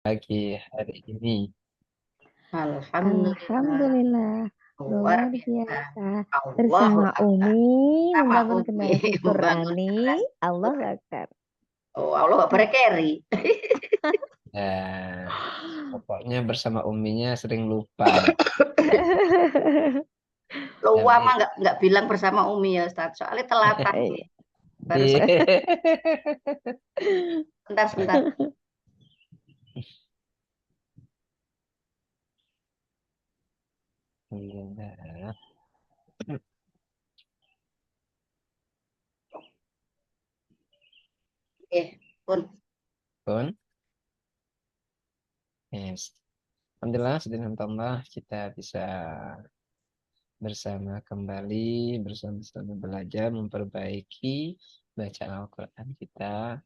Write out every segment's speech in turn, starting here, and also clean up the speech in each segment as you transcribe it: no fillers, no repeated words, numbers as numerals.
pagi hari ini. Alhamdulillah, Alhamdulillah, luar luar biasa. biasa. Allahu Bersama Akbar. Umi Sama membangun Umi generasi membangun Qurani. generasi Allah Quran. Akbar. Oh, Allah Akbar carry. Ya, pokoknya bersama Uminya sering lupa. Lupa mah Tapi nggak bilang bersama Umi ya Ustaz. Soalnya telatah nih. Baru di sebentar sebentar. Iya. Pun. Pun, yes. Alhamdulillah, sedang tambah kita bisa bersama kembali, bersama-sama belajar, memperbaiki bacaan Al-Quran kita.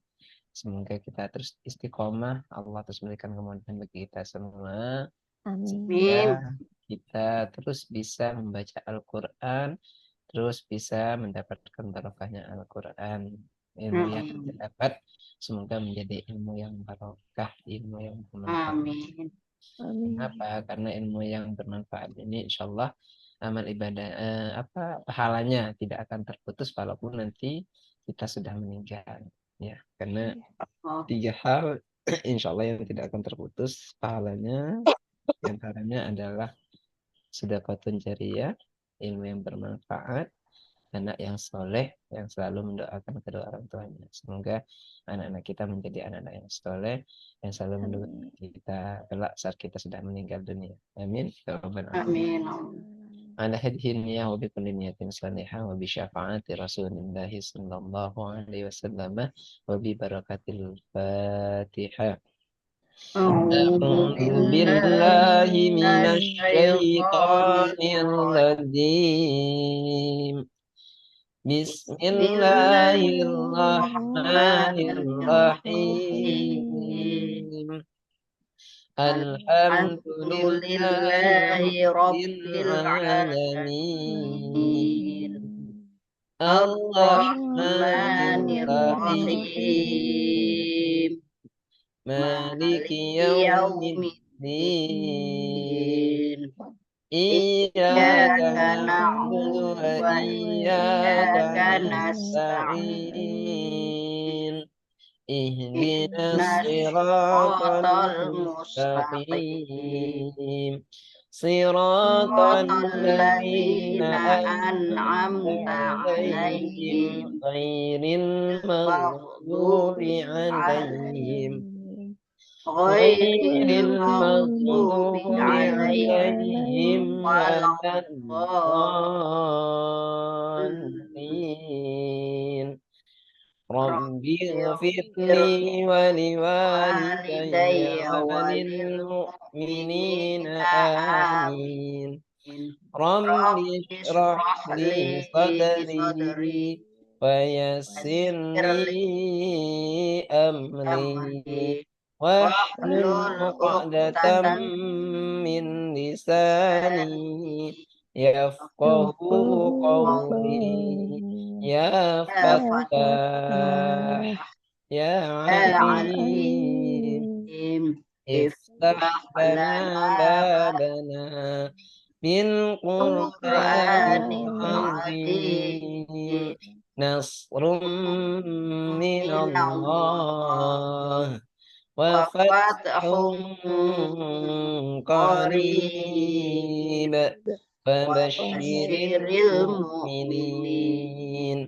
Semoga kita terus istiqomah, Allah terus memberikan kemudahan bagi kita semua. Amin. Sehingga Mim. kita terus bisa membaca Al-Quran, terus bisa mendapatkan barokahnya Al-Quran. Ilmu yang kita Mm-mm. dapat, semoga menjadi ilmu yang barokah, ilmu yang bermanfaat. Amin. Amin. Kenapa? Karena ilmu yang bermanfaat ini insya Allah amal ibadah pahalanya tidak akan terputus walaupun nanti kita sudah meninggal. Ya, karena Oh, tiga hal insya Allah yang tidak akan terputus pahalanya. Di antaranya adalah sedekahun jariyah, ilmu yang bermanfaat, anak yang soleh yang selalu mendoakan kedua orang tuanya. Semoga anak-anak kita menjadi anak-anak yang soleh yang selalu mendoakan Amin. kita kelak saat kita sudah meninggal dunia. Amin. Ya Rabbal alamin. amin. على هذه النية وبكل نية صالحة وبشفاعة رسول الله صلى الله عليه وسلم وببركة الفاتحة. أعوذ أعوذ بالله بالله من من الشيطان الشيطان الرجيم. بسم بسم الله الله الرحمن الرحمن الرحيم الرحيم. الحمد الحمد لله لله رب رب العالمين. العالمين الرحمن الرحمن الرحيم. الرحيم مالك مالك يوم يوم الدين. الدين إياك إياك نعبد نعبد وإياك وإياك نستعين نستعين. اهدنا اهدنا الصراط الصراط المستقيم المستقيم. صراط صراط الذين الذين أنعمت أنعمت عليهم عليهم غير المغضوب المغضوب عليهم Amin. غير غير المغضوب المغضوب عليهم عليهم ولا ولا الضالين. رب رب اغفر اغفر لي لي ولوالدي ولوالدي وللمؤمنين وللمؤمنين آمين. آمين رب رب اشرح اشرح لي لي صدري صدري ويسر ويسر لي لي أمري أمري واحلل واحلل عقدة عقدة من من لساني لساني يفقه يفقهوا قولي. قولي. يا يا يا فتاح فتاح فتاح يا يا عليم عليم. عليم افتح افتح لنا لنا باب بابنا بالقرآن القرآن القرآن العظيم. العظيم نصر من من الله الله وفتح وفتح قريب. قريب فبشر وبشر المؤمنين. المؤمنين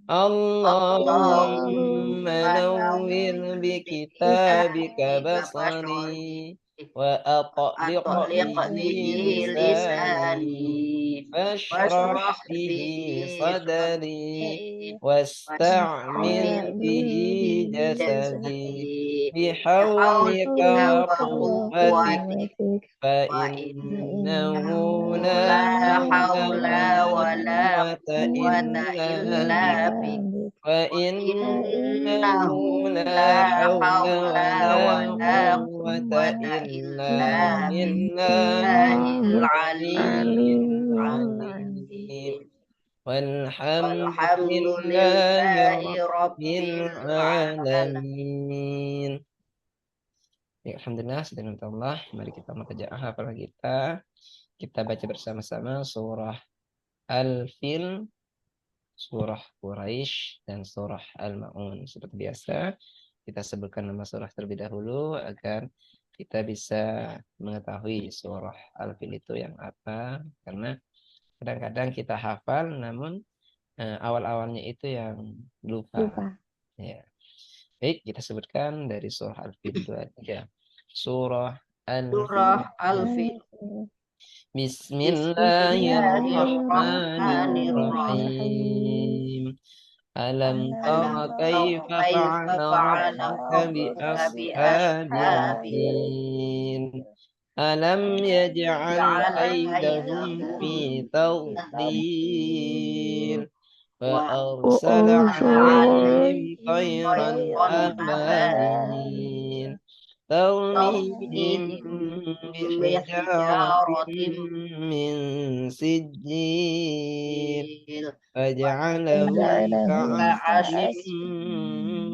اللهم اللهم نور نور بكتابك بكتابك بصري بصري وأطلق به وأطلق به لساني لساني فاشرح واشرح به به صدري صدري واستعمل به واستعمل به جسدي جسدي بحولك بحولك حولك وقوتك وقوتك وقوتك فإنه وإنه لا لا حول حول ولا ولا قوة قوة إلا بك. إلا بك إلا بك وإنه وإنه لا لا حول حول ولا ولا قوة قوة إلا إلا بالله بالله الله العلي العلي العلي العظيم. العظيم والحمد والحمد لله لله رب رب العالمين العالمين. Ya, alhamdulillah, sedang Allah. Mari kita membaca hafalan kita. Kita baca bersama-sama surah Al-Fil, surah Quraisy, dan surah Al-Ma'un. Seperti biasa, kita sebutkan nama surah terlebih dahulu agar kita bisa mengetahui surah Al-Fil itu yang apa. Karena kadang-kadang kita hafal, namun awal-awalnya itu yang lupa. Lupa. Ya. Baik, kita sebutkan dari surah Al-Fil itu ada surah Al-Fil. Surah Al-Fil. Bismillahirrahmanirrahim. Bismillahirrahmanirrahim. Alam Alam tara tara kaifa kaifa fa'ala fa'ala rabbuka bi rabbuka bi ashabil ashabil fil. Alam yaj'al ja'al kaidahum fi kaidahum tadlil. wa فأرسل وأرسل عليهم عليهم طيرا khayran طيرا أبابيل ترميهم tarmihim بحجارة bihijaratin من سجيل فجعلهم فجعلهم كعصف كعصف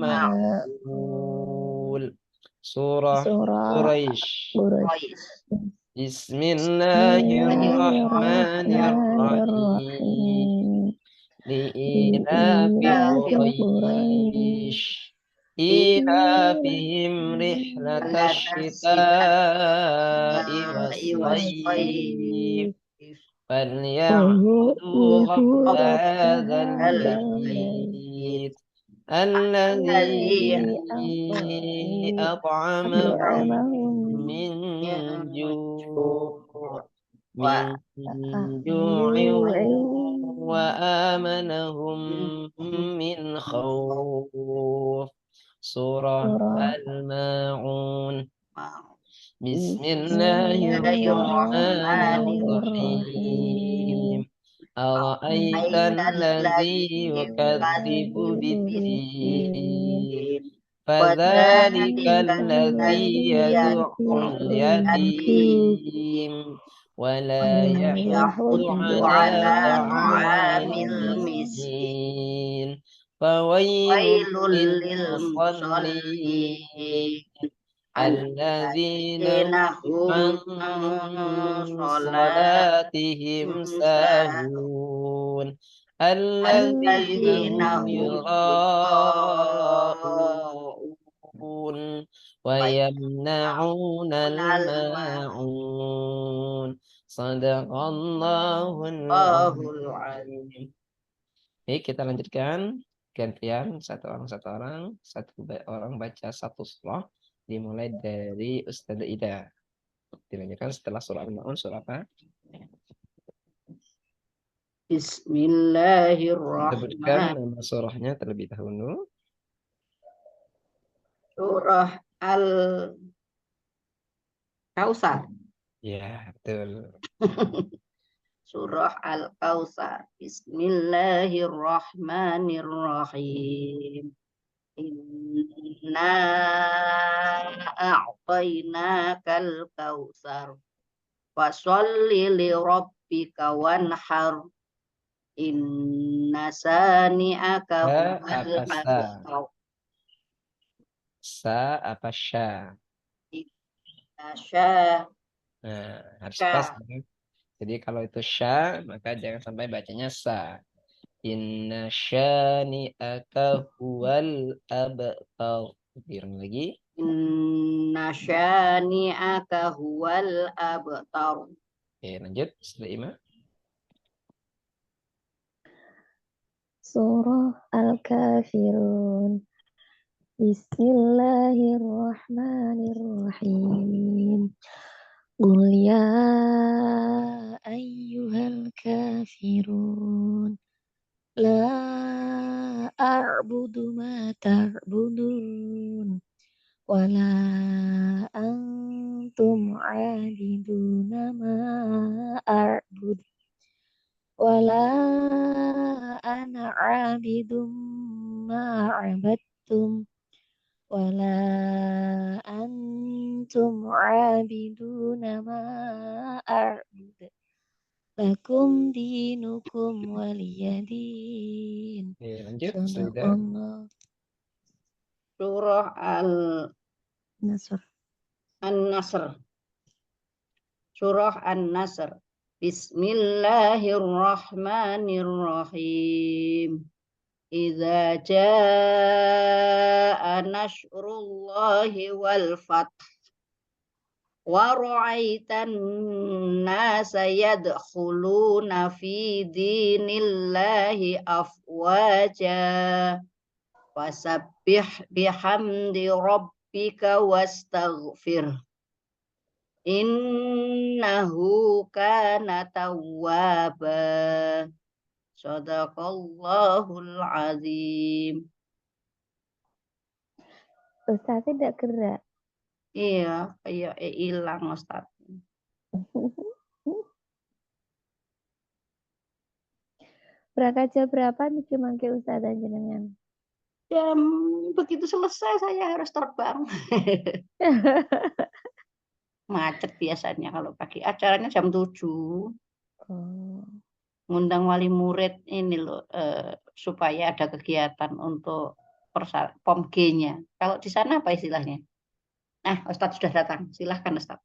مأكول سورة سورة قريش قريش بسم بسم الله الله الرحمن الرحمن الرحيم الرحيم لإيلاف لإيلاف قريش قريش إيلافهم رحلة الشتاء والصيف والصيف فليعبدوا رب وليعبدوا رب هذا هذا البيت الذي الذي أطعمهم أطعمهم من جوع من جوع جوع وآمنهم من خوف سورة سورة الماعون بسم بسم الله الله الرحمن الرحمن الرحيم الرحيم أرأيت أرأيت الذي يكذب يكذب بالدين بالدين فذلك الذي الذي يدع يدعو اليتيم اليتيم ولا ولا يحض يحض على على طعام طعام المسكين المسكين فويل للمصلين للمصلين الذين الذين هم عن هم عن صلاتهم صلاتهم ساهون ساهون الذين الذين هم هم يراءون يراءون ويمنعون الماء الماعون صدق الله الله العظيم. العظيم. Oke, kita lanjutkan gantian satu orang, satu orang baca satu surah dimulai dari Ustazah Ida. Dilanjutkan setelah surah Al-Maun, surah apa? Sebutkan Bismillahirrahmanirrahim. nama surahnya terlebih dahulu. Surah Al-Kausar. Ya, betul. Surah Al-Kausar. Bismillahirrahmanirrahim. Inna a'tainakal kausar. Fasholli li rabbika wanhar. Inna sani'aka Sa huwal apa sa? abtar. Sa apa sya? Nasyaka. Nah, harus pas. Ya. Jadi kalau itu sya, maka jangan sampai bacanya sa. Inna syani'aka huwal abtar. Diulang lagi. Inna syani'aka huwal abtar. Oke, lanjut. Sudah Ima. Surah Al-Kafirun. Bismillahirrahmanirrahim. Qul ya ayyuhal kafirun. La a'budu ma ta'budun. Wala antum 'abiduna ma a'bud. Wala ana 'abidum ma 'abadtum. Wala antum 'abiduna ma a'bud. Lakum dinukum waliyadin. Oke, lanjut. Sudah. Sadaqallah Surah Al-Nasr. An-Nasr. Surah An-Nasr. Bismillahirrahmanirrahim. Idza jaa nasrullahi wal fath wa ra'aitan nasa yadkhuluna fi dinillahi afwaja wasabbih bihamdi rabbika wastaghfir innahu kana tawwaba. Shadaqallahul azim. Ustaz tidak gerak. Iya, kayak hilang Ustaz. Berangkat jam berapa niki mangke Ustaz jenengan? Jam begitu selesai saya harus terbang. Macet biasanya kalau pagi. Acaranya jam 7. Oh. Ngundang wali murid ini loh supaya ada kegiatan untuk POMG-nya. Kalau di sana apa istilahnya? Nah, Ustadz sudah datang. Silahkan Ustadz.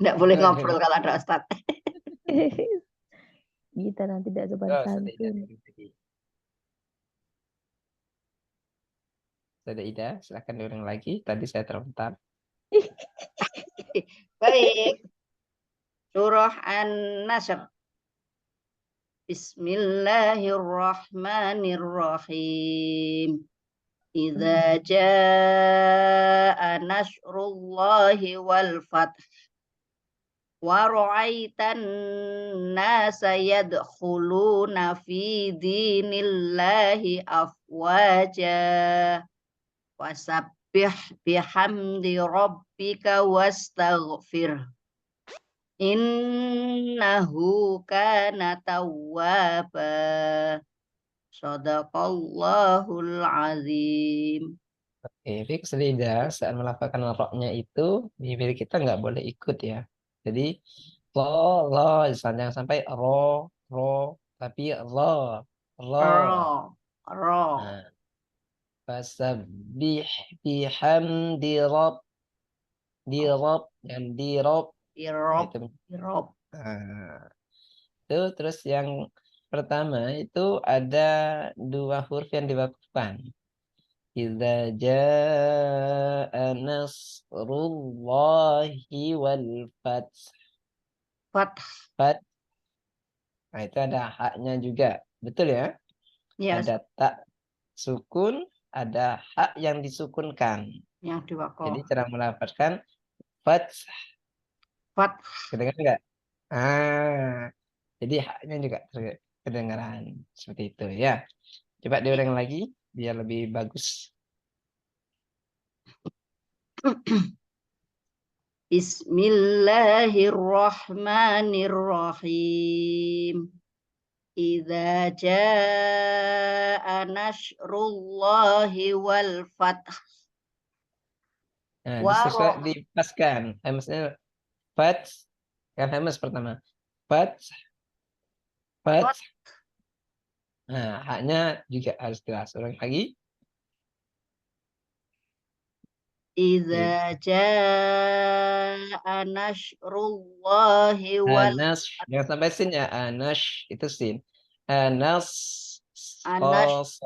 Nggak boleh ngobrol kalau ada Ustadz. Kita nanti tidak sopan santun. Sudah Ida, silahkan diulang lagi. Tadi saya terbentar. Baik. Surah An-Nasr. Bismillahirrahmanirrahim. Idza jaa nasrullahi wal fath wa ra'aitan nasa yadkhuluna fi dinillahi afwaja wasabbih bihamdi rabbika wastaghfir innahu kana tawwaba. Shadaqallahul azim. Fix lidah saat melafalkan roknya itu bibir kita nggak boleh ikut ya. Jadi lo, jangan sampai ro, tapi lo. Ro, ro, Nah, fasabbih bihamdi rabb, dan di rob. Nah, irob, itu. irob. Nah, itu terus yang pertama itu ada dua huruf yang diwakufkan. Idza jaa nasrullahi wal fath. Fath. Fath. Nah, itu ada haknya juga. Betul ya? Ya, Ada tak sukun, ada hak yang disukunkan. yang diwakaf. Jadi cara melafazkan fath. Fath. Kedengar enggak? Ah, jadi haknya juga kedengaran seperti itu ya. Coba diulang lagi biar lebih bagus. Bismillahirrahmanirrahim. Idza jaa nasrullahi wal fath. Nah, Waro. dipaskan. Maksudnya fath kan hamas pertama. Fath. Nah, haknya juga harus jelas. Ulang lagi. Idza jaa nasrullahi wal Anas, jangan sampai sin ya. Anas itu sin. Anas, anas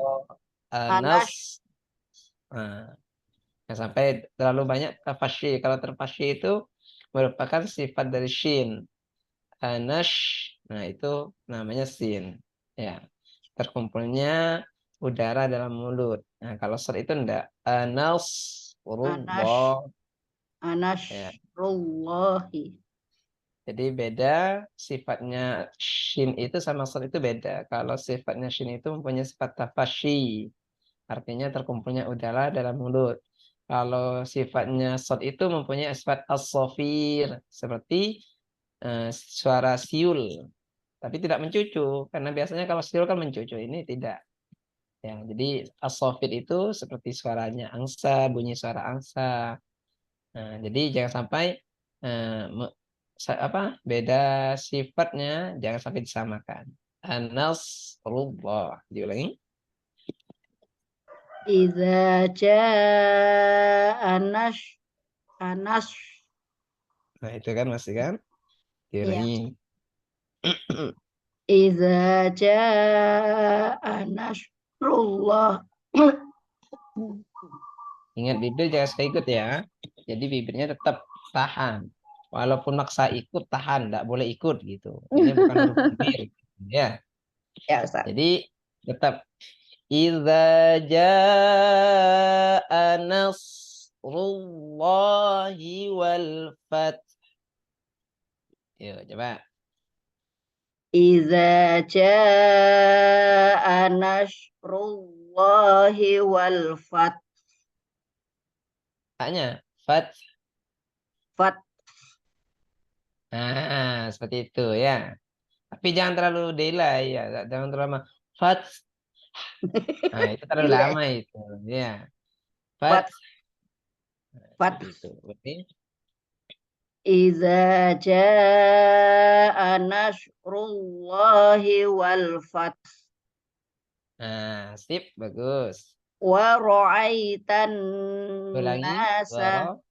Anas. anas Nah, jangan sampai terlalu banyak tafasyi. Kalau terfasyi itu merupakan sifat dari shin. Anas, nah itu namanya sin. Ya, terkumpulnya udara dalam mulut. Nah, kalau ser itu enggak. Anas, anas rullah. Ya. anasrullahi. Jadi beda sifatnya shin itu sama ser itu beda. Kalau sifatnya shin itu mempunyai sifat tafasyi, artinya terkumpulnya udara dalam mulut. Kalau sifatnya sod itu mempunyai sifat as-sofir, seperti suara siul, tapi tidak mencucu. Karena biasanya kalau siul kan mencucu, ini tidak. Ya, jadi as-sofir itu seperti suaranya angsa, bunyi suara angsa. Nah, jadi jangan sampai eh, apa beda sifatnya, jangan sampai disamakan. An-nasrullah. Diulangi. Idza jaa Anas. Nah, itu kan masih kan? Ya. Diulangi. Iza jaa nasrullah. Ingat bibir jangan sekali ikut ya. Jadi bibirnya tetap tahan. Walaupun maksa ikut tahan, tidak boleh ikut gitu. Ini bukan huruf bibir, ya. Ya, Ustaz. Jadi tetap idza jaa nasrullahi wal fath. Yuk, coba. Iza jaa nasrullahi wal fath. Haknya fath. Fath. Nah, seperti itu ya. Tapi jangan terlalu delay ya, jangan terlalu lama. Fath. Nah, itu terlalu Delay. lama itu, ya. Fath. Fath. Nah, Fath. seperti itu. Berarti Iza jaa nasrullahi wal fath. nah, sip, bagus. Wa ra'aitan Ulangi. nasa. Waro.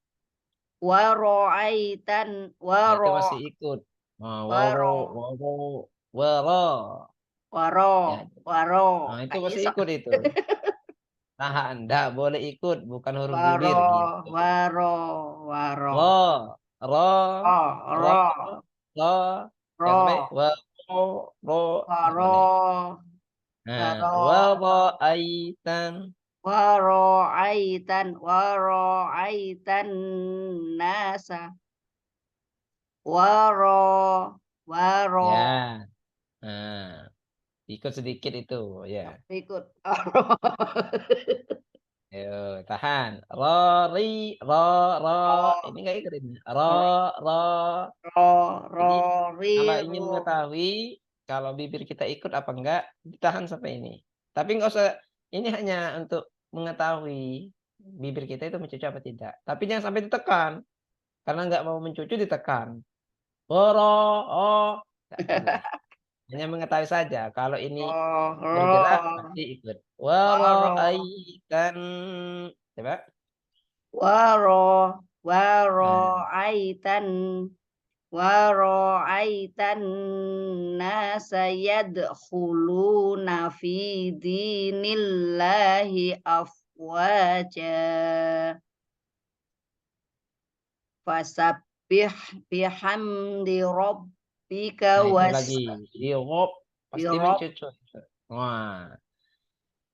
Wa ra'aitan wa Nah, itu masih ikut. Nah, waro, ro waro, waro. waro Ya, waro. nah, itu Kayak masih iso. ikut itu. Tahan, enggak boleh ikut, bukan huruf bibir Waro gitu. waro waro. Ro, ro, Oh, ro, ro ro. Jangan sampai ro waro, ro, enggak waro boleh. Nah, waro waro aitan. waro aitan nasa. Waro Ya. Nah, ikut sedikit itu, ya. ikut. Ayo, tahan. Ro, ri, ro, ro. Ini enggak ikut ini. Ro, ro. Jadi, Ri kalau ingin ro. mengetahui kalau bibir kita ikut apa enggak, ditahan sampai ini. Tapi enggak usah, ini hanya untuk mengetahui bibir kita itu mencucu apa tidak. Tapi jangan sampai ditekan. Karena enggak mau mencucu ditekan. Ro, oh, enggak boleh. Hanya mengetahui saja. Kalau ini bergerak Ro pasti ikut. waro Waraikan. Coba. waro waro Nah, aitan waro aitan nasa yadkhuluna fi dinillahi afwaja fasabbih bihamdi rabbika nah itu lagi. Di rob pasti birob mencucu. Wah.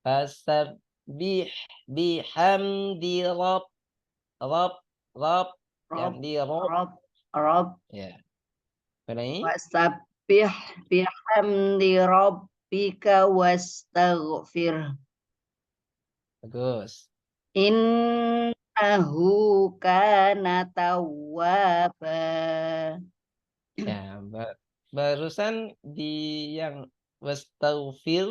Fasabbih bihamdi rob rob yang rob di rob. rob rob Ya. Ulangi. wasabbih bihamdi rabbika wastaghfir Bagus. innahu kana tawwaba. Ya, barusan di yang wastaghfir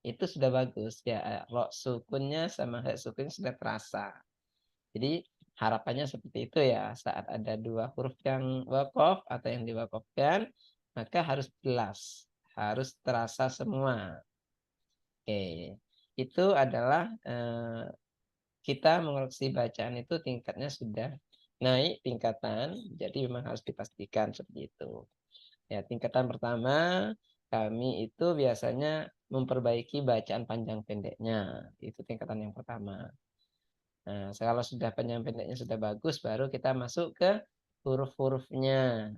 itu sudah bagus ya. Ro sukunnya sama hak sukunnya sudah terasa. Jadi harapannya seperti itu ya. Saat ada dua huruf yang wakof atau yang diwakofkan, maka harus jelas, harus terasa semua. Oke, itu adalah kita mengoreksi bacaan itu tingkatnya sudah naik tingkatan, jadi memang harus dipastikan seperti itu. Ya, tingkatan pertama kami itu biasanya memperbaiki bacaan panjang pendeknya. Itu tingkatan yang pertama. Nah, kalau sudah panjang pendeknya sudah bagus, baru kita masuk ke huruf-hurufnya.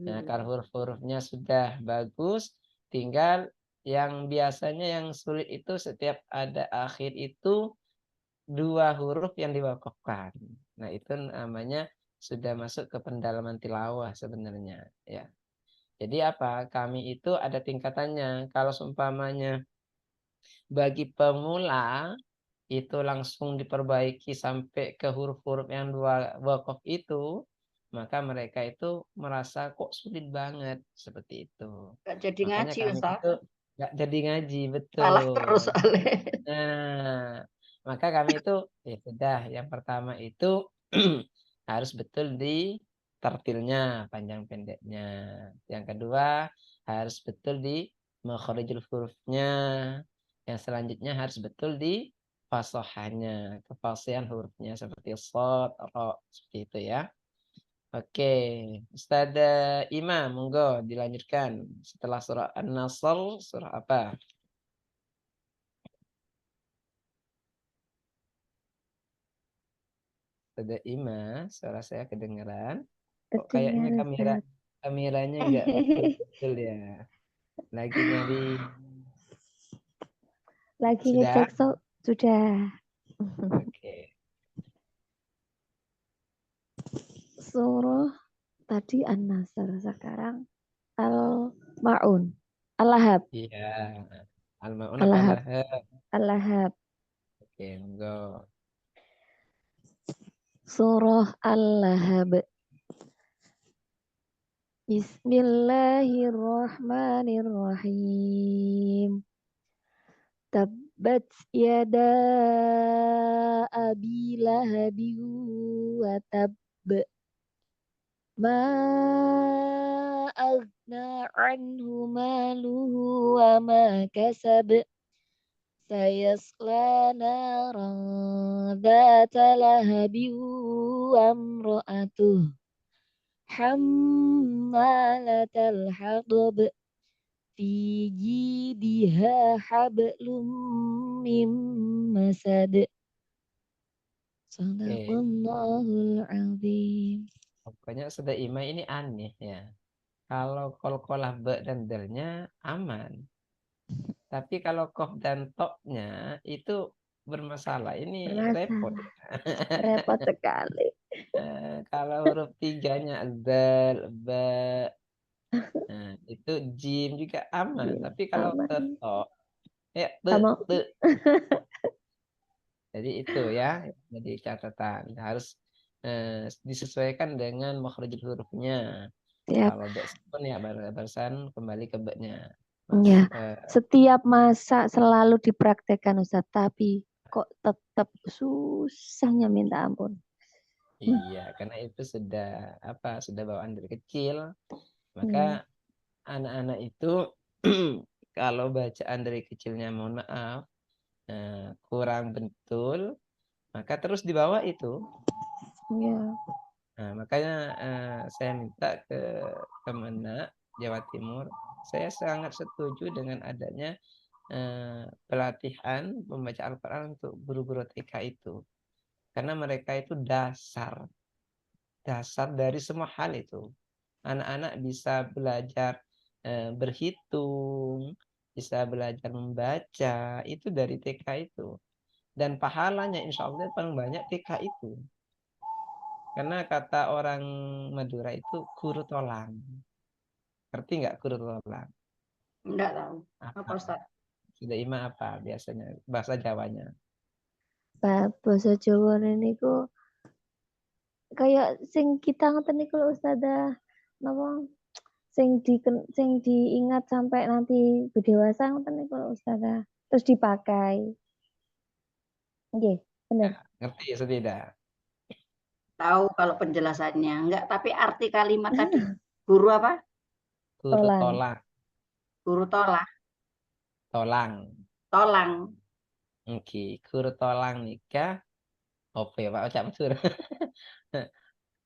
Nah, kalau huruf-hurufnya sudah bagus, tinggal yang biasanya yang sulit itu setiap ada akhir itu dua huruf yang diwakafkan. Nah, itu namanya sudah masuk ke pendalaman tilawah sebenarnya. Ya. Jadi apa? Kami itu ada tingkatannya. Kalau seumpamanya bagi pemula itu langsung diperbaiki sampai ke huruf-huruf yang dua wakaf itu, maka mereka itu merasa kok sulit banget seperti itu. Gak jadi Makanya ngaji kami Ustaz. itu nggak jadi ngaji, Salah terus betul. soalnya. Nah, maka kami itu ya sudah yang pertama itu harus betul di tartilnya, panjang pendeknya. Yang kedua harus betul di makharijul hurufnya. Yang selanjutnya harus betul di kefasahannya, kefasihan hurufnya seperti shad, ra, seperti itu ya. Oke, Ustazah Ima, monggo dilanjutkan. Setelah surah An-Nasr, surah apa? Ustazah Ima, suara saya kedengaran. Kok kayaknya Kedengar Ustaz. kameranya nggak betul-betul ya. Lagi nyari. Lagi Sudah? ngecek sudah. Oke. Surah tadi An-Nasr, sekarang Al-Ma'un. Al-Lahab. Iya. Al-Ma'un apa Al-Lahab. Al-Lahab? Al-Lahab. Oke, monggo. Surah Al-Lahab. Bismillahirrahmanirrahim. Tabbat yada abi lahabi wa tab. Ma aghna anhu maluhu wa ma kasab. Sayasla naran dhata lahabi wa imra'atuh hammalatal hatab fi jidiha hablum mim masad. Oke. Sadaqallahul azim. Pokoknya Ustazah Ima ini aneh ya. Kalau kolkolah be dan delnya aman. Tapi kalau kof dan toknya itu bermasalah. Ini repot. Bermasalah. Repot sekali. Kalau huruf tiganya dal, ba, nah, itu jim juga aman. Jim, Tapi kalau aman. tetok, ya te, Sama. te. Jadi itu ya, jadi catatan harus disesuaikan dengan makhrajul hurufnya. Siap. Kalau be sukun ya barusan kembali ke be-nya. Ya, Eh, setiap masa selalu dipraktekkan Ustaz, tapi kok tetap susahnya minta ampun. iya, karena itu sudah sudah bawaan dari kecil. Maka Ya. anak-anak itu kalau bacaan dari kecilnya mohon maaf kurang betul, maka terus dibawa itu. Ya. Nah, makanya saya minta ke Kemenak Jawa Timur, saya sangat setuju dengan adanya pelatihan membaca Al-Quran untuk guru-guru TK itu. Karena mereka itu dasar dari semua hal itu. Anak-anak bisa belajar berhitung, bisa belajar membaca, itu dari TK itu. Dan pahalanya insya Allah paling banyak TK itu. Karena kata orang Madura itu guru tolang. Ngerti nggak guru tolang? Enggak tahu. Apa Apa? Ustaz? Sudah ima apa biasanya? Bahasa Jawanya. Bahasa Jawa niku kayak sing kita ngoten niku lho Ustazah. Napa? Sing diingat sampai nanti berdewasa ngoten niku lho Ustazah. Terus dipakai. Nggih, bener. Ngerti ya tidak? Tahu kalau penjelasannya. Enggak, tapi arti kalimat tadi guru apa? Guru Tolang. tolang. Guru tolah, Tolang. tolang. Oke, guru tolang nikah. Oke, Pak Ocak betul.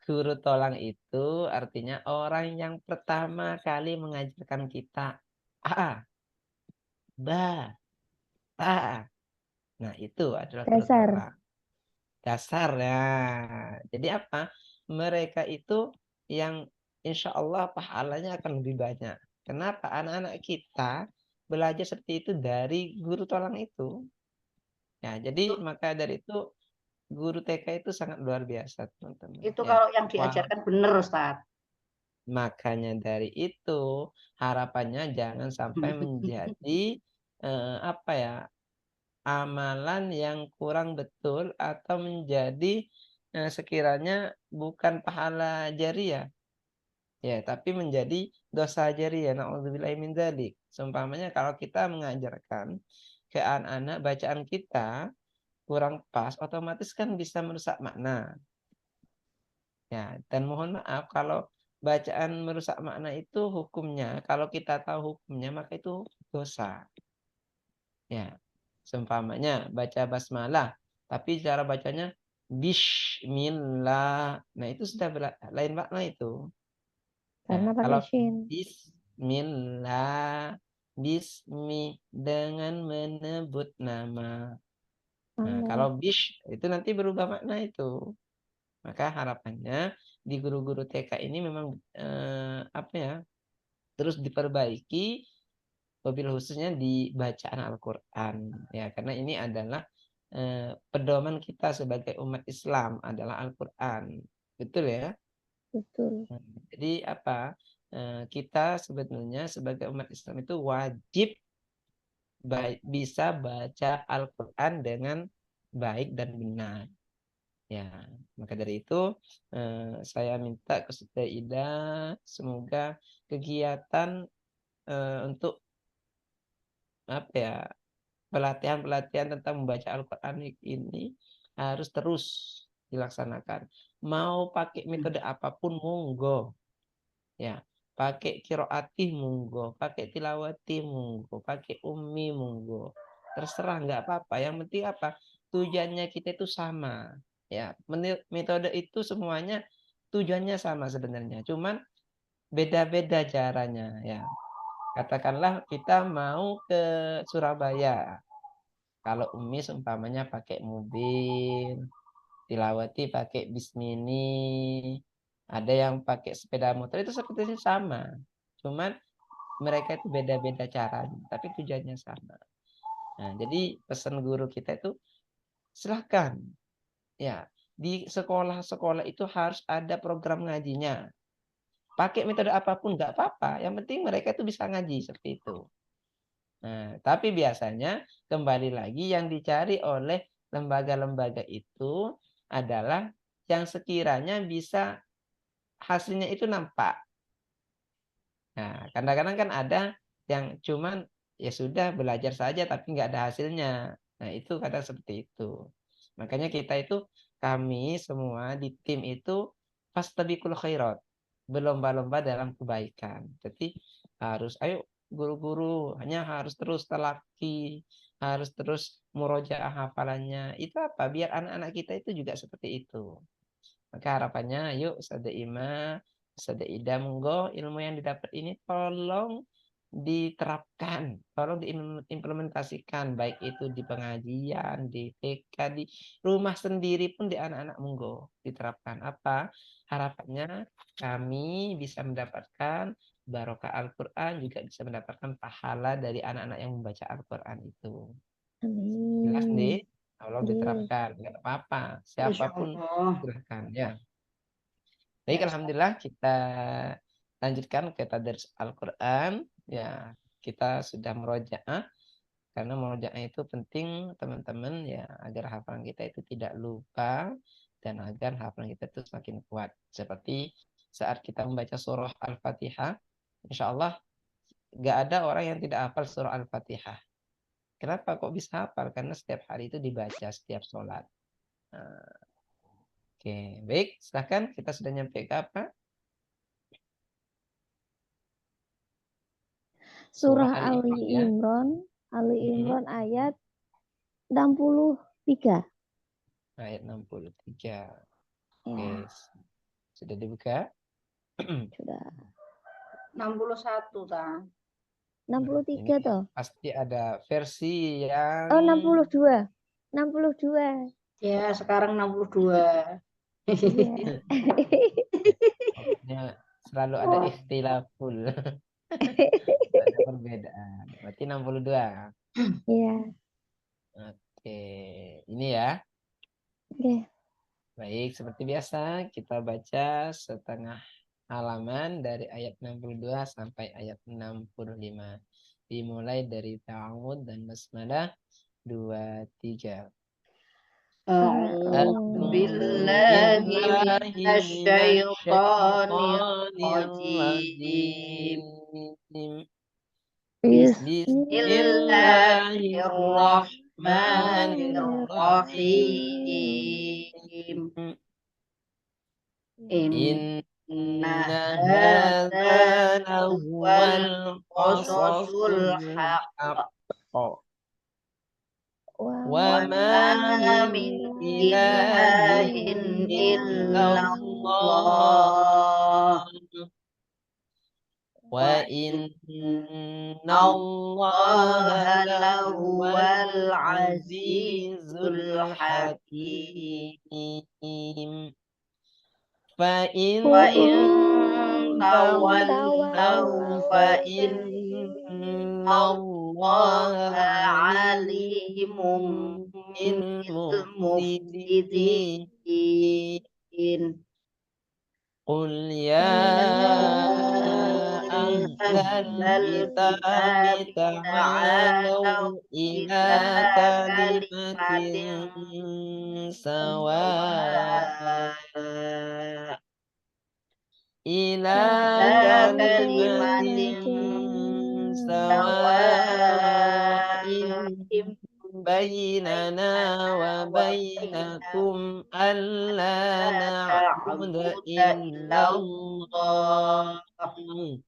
Guru tolang itu artinya orang yang pertama kali mengajarkan kita A, Ba, Ta. Nah, itu adalah guru Dasar. tolang. Dasar ya. Jadi apa? Mereka itu yang insya Allah pahalanya akan lebih banyak. Kenapa? Anak-anak kita belajar seperti itu dari guru tolang itu. Ya, jadi Itu, maka dari itu guru TK itu sangat luar biasa, teman-teman. itu Ya. kalau yang Wah, diajarkan benar, Ustaz. makanya dari itu harapannya jangan sampai menjadi apa ya amalan yang kurang betul atau menjadi sekiranya bukan pahala jariah ya tapi menjadi dosa jariah. Nauzubillahi min dzalik. Seumpamanya kalau kita mengajarkan ke anak-anak bacaan kita kurang pas otomatis kan bisa merusak makna. Ya, dan mohon maaf kalau bacaan merusak makna itu hukumnya, kalau kita tahu hukumnya maka itu dosa. Ya. Seumpamanya baca basmalah, tapi cara bacanya bismillah. Nah, itu sudah lain makna itu. Karena Nah, pakai kalau shin. bismillah, bismi dengan menebut nama. Nah, Allah. kalau bish itu nanti berubah makna itu. Maka harapannya di guru-guru TK ini memang apa ya, terus diperbaiki, wabil khususnya di bacaan Al-Quran ya, karena ini adalah pedoman kita sebagai umat Islam adalah Al-Quran, betul ya. Betul. Jadi apa, kita sebetulnya sebagai umat Islam itu wajib bisa baca Al-Quran dengan baik dan benar ya. Maka dari itu saya minta ke Ustazah Ida, semoga kegiatan untuk apa ya, pelatihan-pelatihan tentang membaca Al-Quran ini harus terus dilaksanakan. Mau pakai metode apapun monggo. Ya, pakai kiroati monggo, pakai tilawati monggo, pakai ummi monggo. Terserah, nggak apa-apa. Yang penting apa? Tujuannya kita itu sama. Ya, metode itu semuanya tujuannya sama sebenarnya. Cuman beda-beda caranya ya. Katakanlah kita mau ke Surabaya. Kalau Umi seumpamanya pakai mobil, Tilawati pakai Bismini, ada yang pakai sepeda motor, itu sepertinya sama. Cuman mereka itu beda-beda caranya, tapi tujuannya sama. Nah, jadi pesan guru kita itu silahkan ya, di sekolah-sekolah itu harus ada program ngajinya. Pakai metode apapun nggak apa-apa, yang penting mereka itu bisa ngaji seperti itu. Nah, tapi biasanya kembali lagi yang dicari oleh lembaga-lembaga itu adalah yang sekiranya bisa hasilnya itu nampak. Nah, kadang-kadang kan ada yang cuman ya sudah belajar saja tapi nggak ada hasilnya. Nah, itu kadang seperti itu. Makanya kita itu, kami semua di tim itu fastabiqul khairat, berlomba-lomba dalam kebaikan. Jadi harus, ayo guru-guru hanya harus terus telaki, harus terus murojaah hafalannya. Itu apa? Biar anak-anak kita itu juga seperti itu. Maka harapannya, yuk Ustazah Ima, Ustazah Ida, monggo ilmu yang didapat ini tolong diterapkan, tolong diimplementasikan, baik itu di pengajian, di TK, di rumah sendiri pun di anak-anak monggo diterapkan. Apa? Harapannya kami bisa mendapatkan barokah Al-Quran, juga bisa mendapatkan pahala dari anak-anak yang membaca Al-Quran itu. Jelas Amin. nih? Tolong Iya. diterapkan, nggak apa-apa. Insya Siapapun Allah. silahkan ya. Baik, Ya, alhamdulillah kita lanjutkan ke tadarus Al-Quran. Ya, kita sudah merojaah, karena merojaah itu penting teman-teman ya, agar hafalan kita itu tidak lupa dan agar hafalan kita itu semakin kuat. Seperti saat kita membaca surah Al-Fatihah, insya Allah nggak ada orang yang tidak hafal surah Al-Fatihah. Kenapa kok bisa hafal? Karena setiap hari itu dibaca setiap sholat. Nah, oke, baik, silahkan, kita sudah nyampe ke apa? Surah Surah Ali Ali Imran ya. Imran, Ali Mm-mm. Imran ayat 63. Ayat 63. Ya, Oke, sudah dibuka? sudah. 61 ta. 63 Ini toh. pasti ada versi yang Oh, 62. 62. Ya, sekarang 62. Iya. pokoknya selalu ada Oh, ikhtilaful. Ada perbedaan. Berarti 62. Iya. Oke, ini ya. Oke. Baik, seperti biasa kita baca setengah halaman dari ayat 62 sampai ayat 65. Dimulai dari ta'awud dan basmalah 2, 3. أعوذ أعوذ بالله من بالله من الشيطان الشيطان الرجيم. الرجيم. بسم الله الله الرحمن الرحمن الرحيم. الرحيم. إن إن هذا هذا لهو لهو القصص القصص الحق الحق وما من من إله إله إلا إلا الله الله وإن الله الله لهو لهو العزيز العزيز الحكيم الحكيم فإن وإن تولوا تولوا فإن فإن الله الله عليم عليم بالمفسدين بالمفسدين قل يا أهل أهل الكتاب الكتاب تعالوا تعالوا إلى إلى كلمة كلمة سواء سواء إلى إلى كلمة كلمة سواء سواء بيننا بيننا وبينكم وبينكم ألا ألا نعبد تعبد إلا إلا الله الله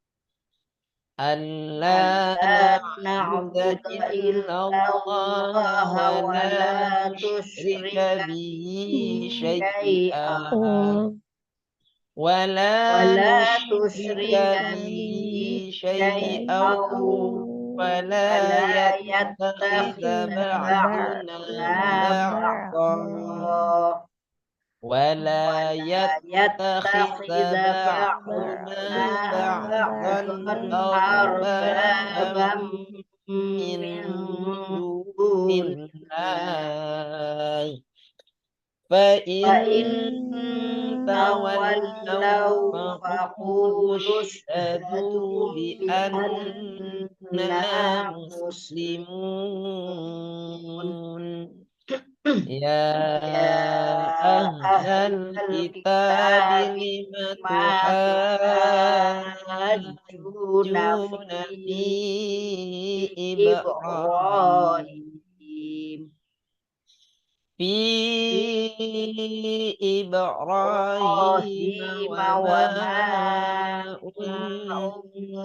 ألا ألا نعبد نعبد إلا إلا الله الله ولا ولا نشرك نشرك به به شيئا شيئا ولا ولا نشرك تشرك به به شيئا شيئا ولا ولا يتخذ يتخذ بعضنا بعضنا بعضا بعضا ولا ولا يتخذ يتخذ بعضنا بعضنا بعضا بعضا أربابا أربابا من من دون دون الله فإن فإن تولوا تولوا فقولوا فقولوا اشهدوا اشهدوا بأننا بأننا مسلمون مسلمون يا يا أهل أهل الكتاب الكتاب لم ما تحاجون تحاجون في في إبراهيم إبراهيم في إبراهيم إبراهيم وما وما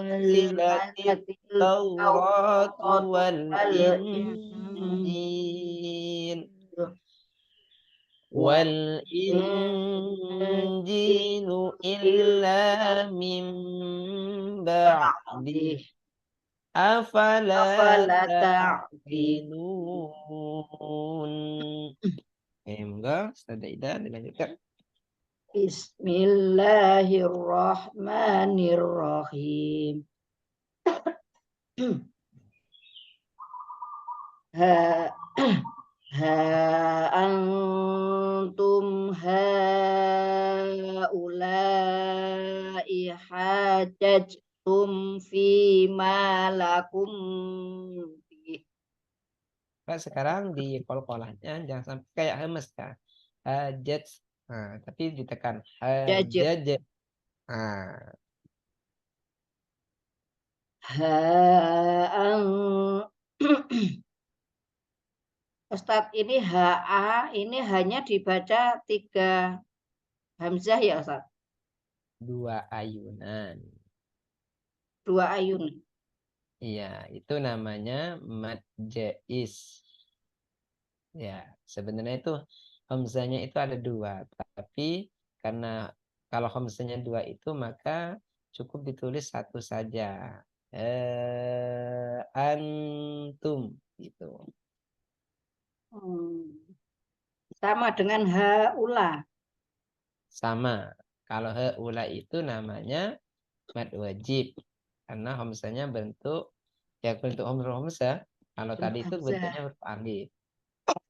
أنزلت أنزلت التوراة التوراة والإنجيل والإنجيل والإنجيل والإنجيل إلا إلا من بعده بعده أفلا أفلا تعقلون تعقلون Enggak, Ustaz Ida dilanjutkan. Bismillahirrahmanirrahim. Ha ha antum haulai hajajtum fi ma lakum bih. Pak, sekarang di kol-kolahnya jangan sampai kayak hemes kan. Hajat. Nah, tapi ditekan Jajab. hajat. Nah, Ustadz, ini HA ini hanya dibaca 3 hamzah ya Ustadz? 2 ayunan. 2 ayun. Iya, itu namanya mad jaiz. Ya, sebenarnya itu hamzahnya itu ada 2, tapi karena kalau hamzahnya 2 itu maka cukup ditulis 1 saja. Antum gitu. Sama dengan haula. Sama. Kalau haula itu namanya mad wajib karena hamzahnya bentuk hamzah. Kalau tadi itu bentuknya huruf alif.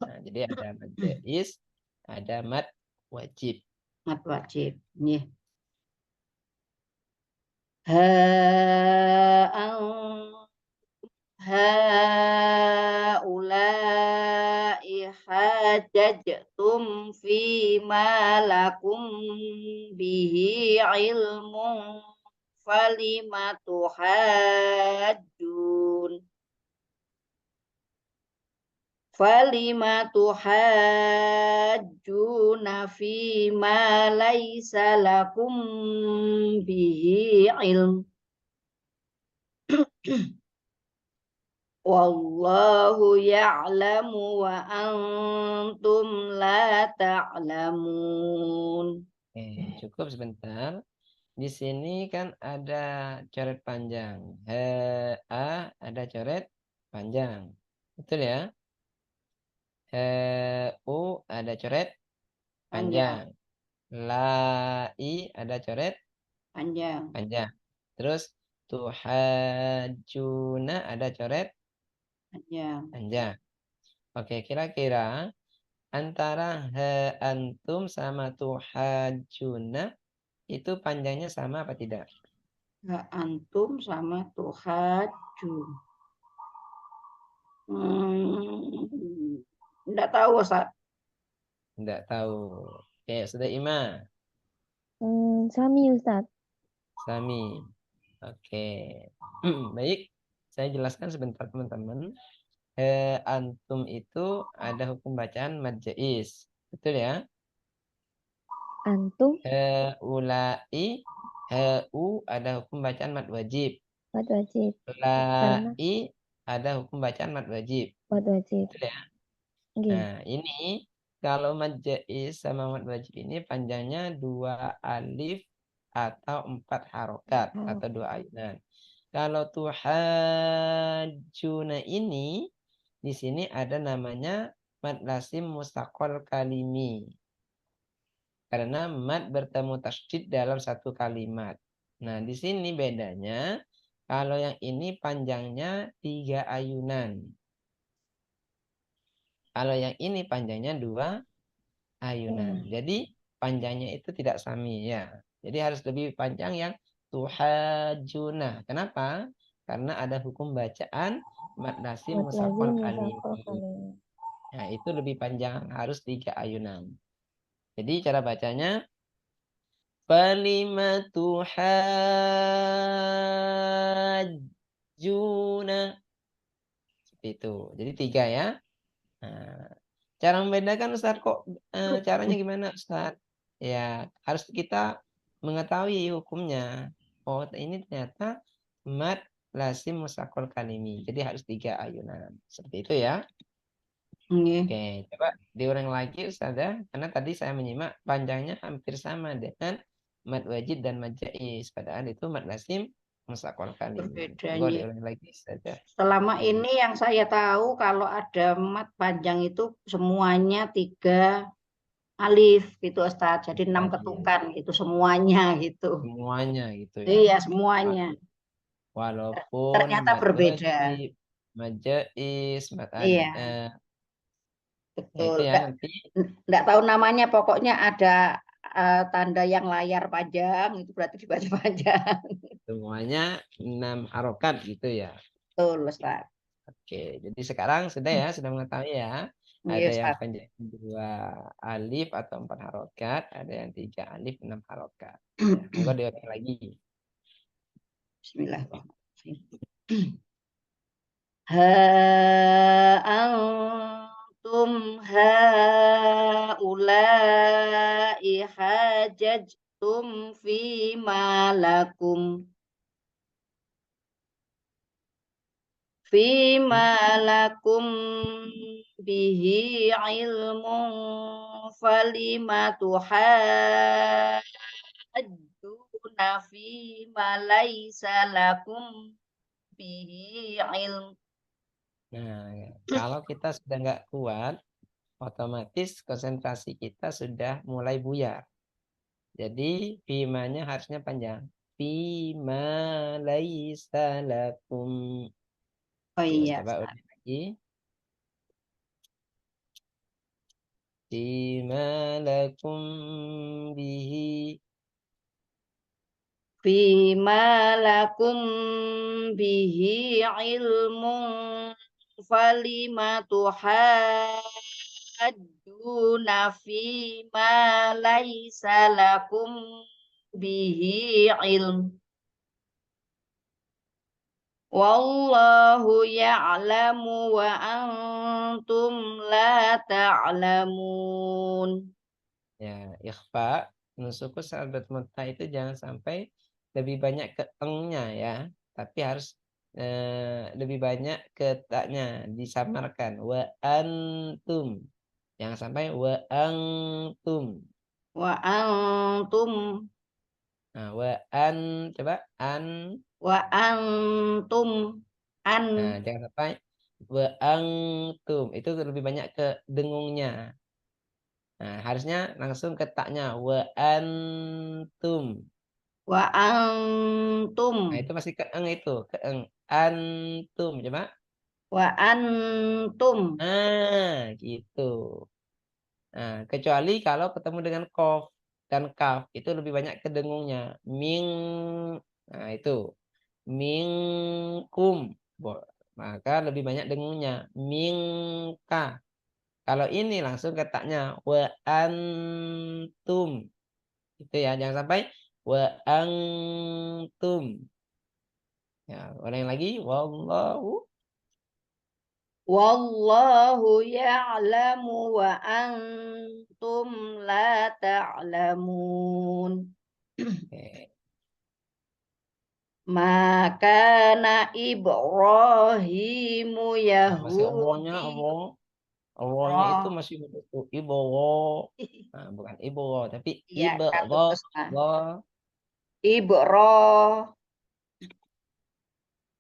Nah, jadi ada mad jaiz, ada mad wajib. Mad wajib. Nih. Haulai hajajtum fi ma lakum bihi ilmun falimatu hajjun fi ma laisa lakum bihi ilm. Wallahu ya'lamu wa antum la ta'lamun. Cukup sebentar. Di sini kan ada coret panjang. Ada coret panjang. Betul ya? Ada coret Panjang, panjang. Lai ada coret panjang, panjang. Terus tuhajuna ada coret panjang. panjang. Oke, kira-kira antara antum sama tuhajuna itu panjangnya sama apa tidak? Ha antum sama tuhaju. Enggak tahu, Ustaz. Tidak tahu. Oke, sudah Ima. Sami Ustadz. Sami. Oke. Baik. Saya jelaskan sebentar teman-teman. Antum itu ada hukum bacaan mad jaiz. Betul ya? Antum Ulai. Ada hukum bacaan mad wajib. mad wajib. Karena Lai ada hukum bacaan mad wajib. mad wajib. Betul ya? Nggih. Nah, ini kalau mad jaiz sama mad wajib ini panjangnya 2 alif atau 4 harokat atau 2 ayunan. Kalau tuhajuna ini di sini ada namanya mad lazim mustaqol kalimi. Karena mad bertemu tasydid dalam satu kalimat. Nah, di sini bedanya kalau yang ini panjangnya 3 ayunan. Kalau yang ini panjangnya 2 ayunan. Jadi panjangnya itu tidak sami ya. Jadi harus lebih panjang yang tuhajuna. Kenapa? Karena ada hukum bacaan mad lazim Mad musaqal lazim kalimi. mudzakkar kalimi. Nah, itu lebih panjang, harus 3 ayunan. Jadi cara bacanya falima tuhajuna. Seperti itu. Jadi 3 ya. Nah, cara membedakan Ustaz kok caranya gimana Ustaz? Ya, harus kita mengetahui hukumnya. Oh, ini ternyata mad lazim musaqal kalimi. Jadi harus 3 ayunan. Seperti itu ya. Nggih. Oke, coba diulang lagi Ustazah. Karena tadi saya menyimak panjangnya hampir sama dengan mad wajib dan mad jaiz. Padahal itu mad lazim musaqal kalimi. Coba Perbedaannya. diulang lagi Ustazah. Selama ini yang saya tahu kalau ada mat panjang itu semuanya 3 alif gitu, Ustaz. Jadi 6 ketukan gitu semuanya gitu. Semuanya gitu ya. Iya, semuanya. Walaupun Ternyata mad berbeda. wajib, mad jaiz, Iya, ya betul. itu ya nanti Enggak tahu namanya, pokoknya ada tanda yang layar panjang itu berarti dibaca panjang. semuanya 6 harokat gitu ya. Betul, Ustaz. Oke, jadi sekarang sudah ya, sudah mengetahui ya. Iya, Ada yang Ustaz. panjang 2 alif atau 4 harokat, ada yang 3 alif 6 harokat. Ya, monggo diulang lagi. Bismillahirrahmanirrahim. Ha antum haula'i hajajtum fi malakum bihi ilmun falima tuhajjuna fi ma laisa lakum bihi ilm. Nah, kalau kita sudah nggak kuat, otomatis konsentrasi kita sudah mulai buyar. Jadi fimanya harusnya panjang. Fima laisa lakum. Oh Oke, iya, coba Ustaz. ulang lagi. Fima lakum bihi. Fima lakum bihi ilmun falima tuhajjuna fima laisa lakum bihi ilm. Wallahu ya'lamu wa antum la ta'lamun. Ya, ikhfa. Nusuku sahabat muta itu jangan sampai lebih banyak ke engnya ya. Tapi harus lebih banyak ke taknya disamarkan. Wa antum. Jangan sampai wa antum. Wa antum. Nah, coba an. Wa antum. An. Nah, jangan sampai wa antum. Itu lebih banyak ke dengungnya. Nah, harusnya langsung ke taknya wa antum. Wa antum. Nah, itu masih keeng itu, keeng. Antum, coba. Wa antum. Gitu. Nah, kecuali kalau ketemu dengan kof dan kaf, itu lebih banyak ke dengungnya. Nah itu. Minkum. Maka lebih banyak dengungnya. Mingka. Kalau ini langsung ke taknya. Wa antum. Itu ya, jangan sampai wa antum. Ya, orang yang lagi wallahu. Wallahu ya'lamu wa antum la ta'lamun. Oke. Maka na Ibrahimu Nah, masih Allahnya Yahudi. Allahnya itu Oh, masih bentuk ibo. Nah, bukan ibo tapi iya, ibo. putus nah. Allah. Ibroh.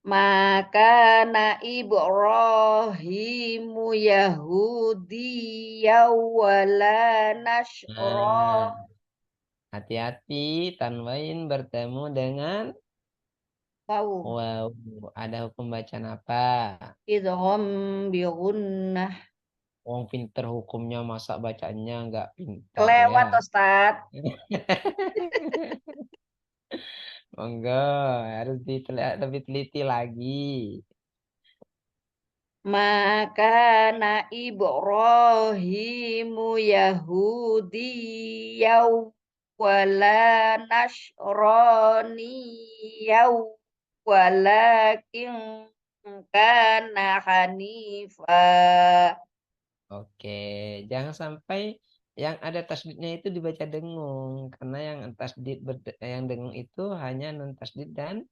Maka na Ibrahimu Yahudi wala nasra. Nah, hati-hati tanwain bertemu dengan Tahu. wow. Ada hukum bacaan apa? Idgham bi gunnah. Wong pinter hukumnya masa bacanya nggak pintar ya. Kelewat Ustaz. Monggo, harus lebih teliti lagi. Maka na Ibrahimu Yahudiyaw wala nasraniyaw walakin kana hanifa. Oke, jangan sampai yang ada tasdidnya itu dibaca dengung, karena yang yang dengung itu hanya nun tasdid dan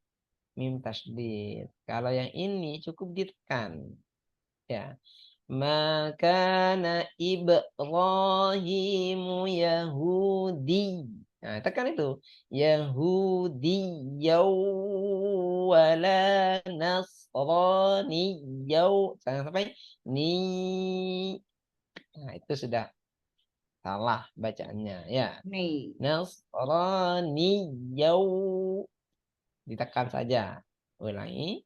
mim tasdid. Kalau yang ini cukup ditekan, ya. Maka na Ibrahimu Yahudi. Nah, tekan itu. Yahudi wala Nasrani jangan sampai ni. Nah, itu sudah salah bacaannya ya. Nih. Nasrani ditekan saja. Ulangi.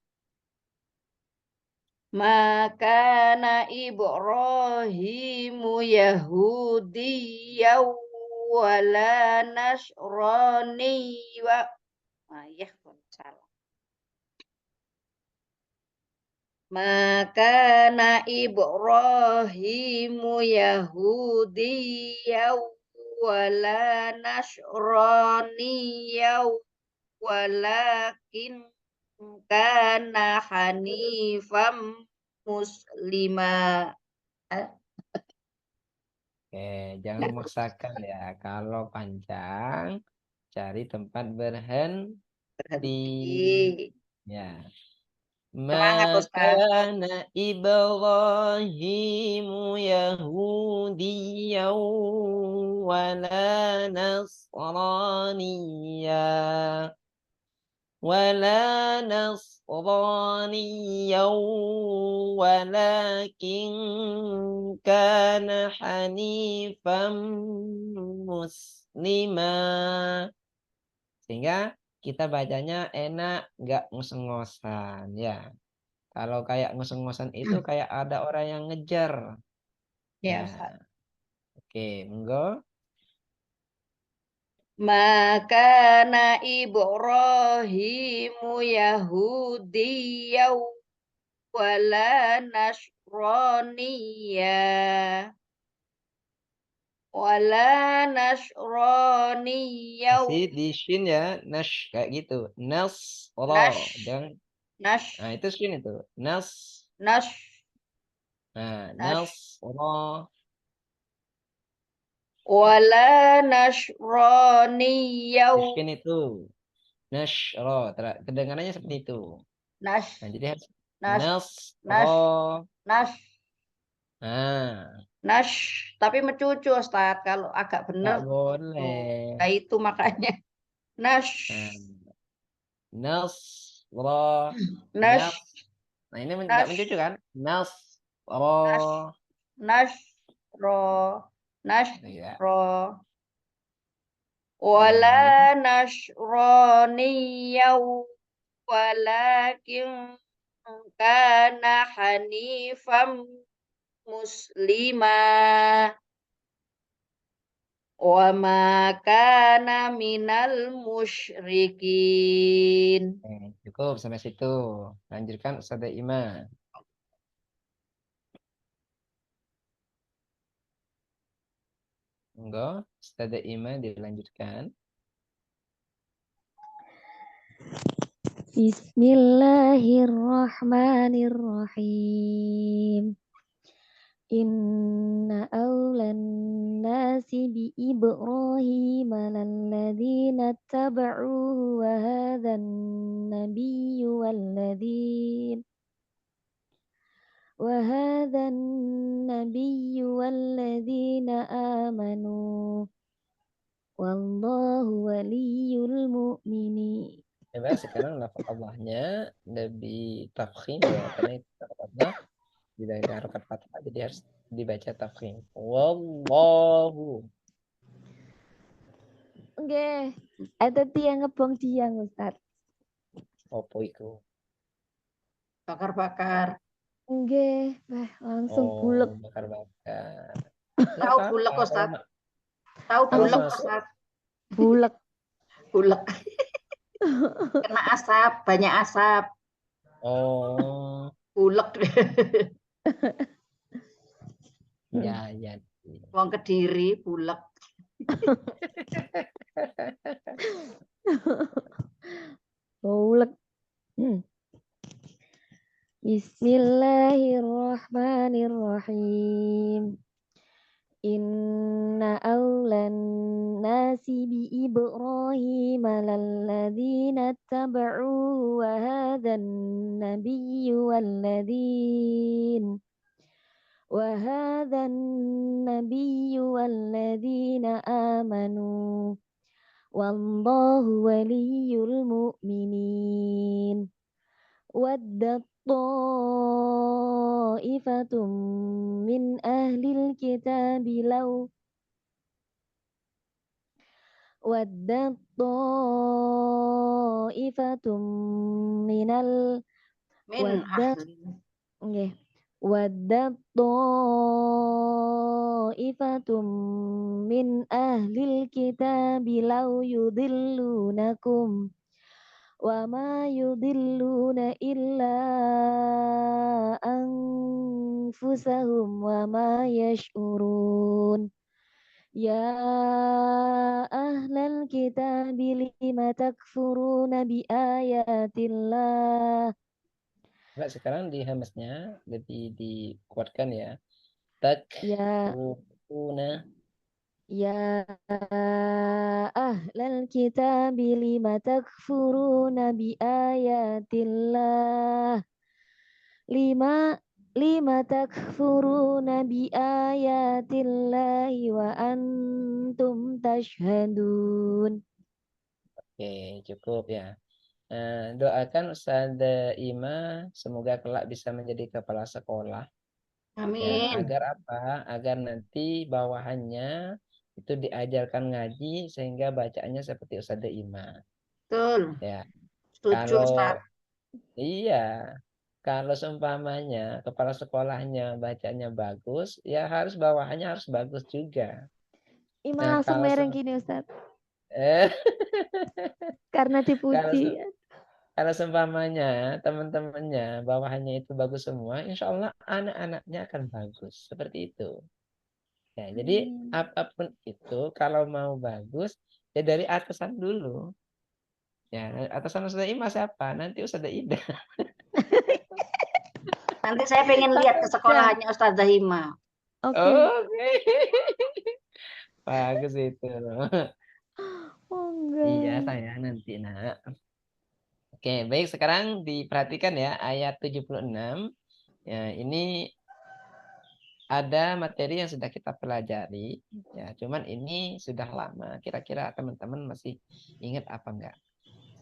Maka na Ibrahimu Yahudiyaw wala nasraniya. Ya, salah. Maka na Ibrahimu Yahudiyaw wala nasraniyaw walakin kana hanifam muslima. Oke, jangan memaksakan ya. Kalau panjang, cari tempat berhenti. Berhenti. Ya. Semangat Ustaz. Makana Ibrahimu Yahudiyan wala Nasraniya wala Nasraniya walakin kana hanifan muslima. Sehingga kita bacanya enak, nggak ngos-ngosan ya. Kalau kayak ngos-ngosan itu kayak ada orang yang ngejar. Ya, Ya, Ustaz. oke, monggo. Maka na Ibrahimu Yahudiyaw wala nasraniya wala nasraniyaw Masih di shin ya, nash kayak gitu. nash Jangan. Nah, nash itu shin itu. nash Nah, nash Ya, wala nasraniyaw di shin itu. Kedengarannya seperti itu. Nas, Nah, jadi harus nas, nas, nasro. nas, Nah, nas. Tapi mencucu, Ustaz. Kalau agak benar, nggak tuh. boleh. Nah, itu makanya. Nas, Nah, nasro. nas, Nas. Nah, ini nggak nas, mencucu kan? Nasro. nas, nas, ro, nas, Ya. ro. Yang Wala mana? nasroniyaw walakin kana hanifam muslima wa ma kana minal musyrikin. Cukup sampai situ. Lanjutkan Ustazah Ima. Enggak, Ustazah Ima dilanjutkan. Bismillahirrahmanirrahim. Inna awlan nasi bi Ibrahim lalladhina taba'uhu wa hadhan nabiyyu والذين آمنوا wallahu waliyul mu'minin. Coba sekarang lafaz Allahnya lebih tafkhim ya, karena itu lafaz Allah tidak ada harokat fathah, jadi harus dibaca tafkhim. Wallahu. Nggih, ada tiang ngebong diang Ustaz. Opo iku? Bakar-bakar. Nggih, langsung bulek. Oh, bakar-bakar. Nggak Tahu apa-apa bulek, kalau Ustaz? Tahu kalau bulek, masuk. Ustaz? Bulek. Bulek. Kena asap, banyak asap. Oh, Bulek. ya, ya. Wong Kediri, bulek. Bulek. Bismillahirrahmanirrahim. Inna awlan nasi bi Ibrahim lalladhina taba'uhu wa hadhan nabiyyu walladhina amanu wallahu waliyul mu'minin. Waddat ta'ifatum min ahlil kitabi law waddat ta'ifatum minal Min waddat ahli. nggih waddat ta'ifatum min ahlil kitabi law yudillunakum wa ma yudilluna illa anfusahum wa ma yash'urun. Ya ahlal kitabi lima takfuruna bi ayatillah. Nah, sekarang di hamasnya lebih dikuatkan ya. Ya Takfuruna. Ya ahlal kitabi lima takfuruna bi ayatillah. Lima takfuruna bi ayatillahi wa antum tashhadun. Oke, cukup ya. Doakan Ustazah Ima semoga kelak bisa menjadi kepala sekolah. Ya, Amin. agar apa? Agar nanti bawahannya itu diajarkan ngaji sehingga bacaannya seperti Ustazah Ima. Betul. Ya, Setuju, Ustaz. iya, kalau seumpamanya kepala sekolahnya bacanya bagus, ya harus bawahannya harus bagus juga. Ima Nah, langsung kalau mereng gini Ustaz. eh, Karena kalau dipuji. kalau seumpamanya teman-temannya bawahannya itu bagus semua, insya Allah anak-anaknya akan bagus seperti itu. Ya, jadi apapun itu kalau mau bagus ya dari atasan dulu. Ya, atasan Ustazah Ima siapa? Nanti Ustazah Ida. Nanti saya pengen lihat ke sekolahnya Ustazah Hima. Oke. Oke. Bagus itu. Oh Iya, enggak. saya nanti nak. Oke, baik, sekarang diperhatikan ya ayat 76. Ya, ini ada materi yang sudah kita pelajari ya, cuman ini sudah lama. Kira-kira teman-teman masih ingat apa enggak?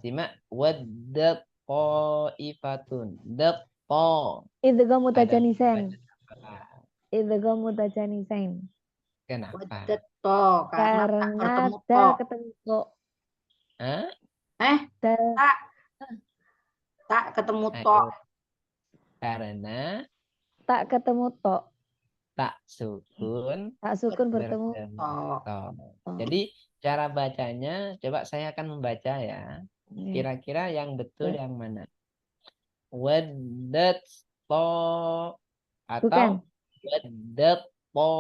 Simak waddat ifatun. Dat po. Idgham Ada mutajanisen. apa? Idgham mutajanisen. Kenapa? Wadet to karena tak Karena bertemu to. dal ketemu to. Hah? Dal Tak ketemu to. Ayo. Karena tak ketemu to. tak sukun Tak sukun bertemu bertemu To. to. to. Jadi cara bacanya, coba saya akan membaca ya. Ya. Kira-kira yang betul Ya. yang mana? Waddat to Bukan. atau waddat po.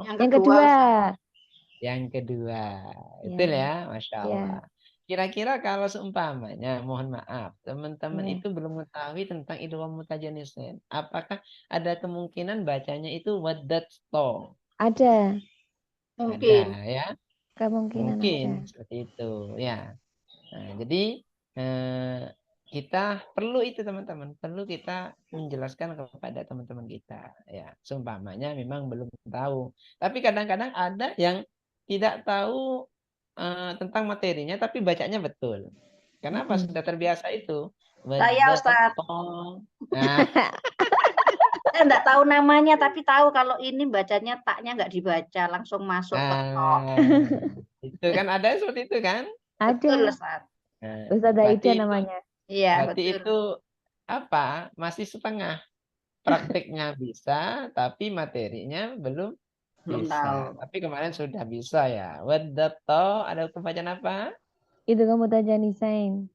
Yang kedua. Yang kedua. Ya. Betul ya, Masya Ya. Allah. Kira-kira kalau seumpamanya, mohon maaf, teman-teman Ya. itu belum mengetahui tentang idgham mutajanisain. Apakah ada kemungkinan bacanya itu waddat to? Ada. Mungkin. Ada ya. Kemungkinan ada. Mungkin seperti itu ya. Nah, jadi kita perlu itu teman-teman, perlu kita menjelaskan kepada teman-teman kita ya. Seumpamanya memang belum tahu. Tapi kadang-kadang ada yang tidak tahu tentang materinya tapi bacanya betul. Kenapa? Sudah terbiasa itu. Saya Ustadz. Nah, Saya enggak tahu namanya tapi tahu kalau ini bacanya taknya enggak dibaca, langsung masuk ke to. itu kan ada seperti itu kan? Betul, Ada. Ustadz. Nah, Ustazah berarti Ida itu namanya. Iya, berarti betul. itu apa? Masih setengah. Prakteknya bisa, tapi materinya belum Belum bisa. tahu. Tapi kemarin sudah bisa ya. Wadato ada pembacaan apa? Idgham mutajanisen.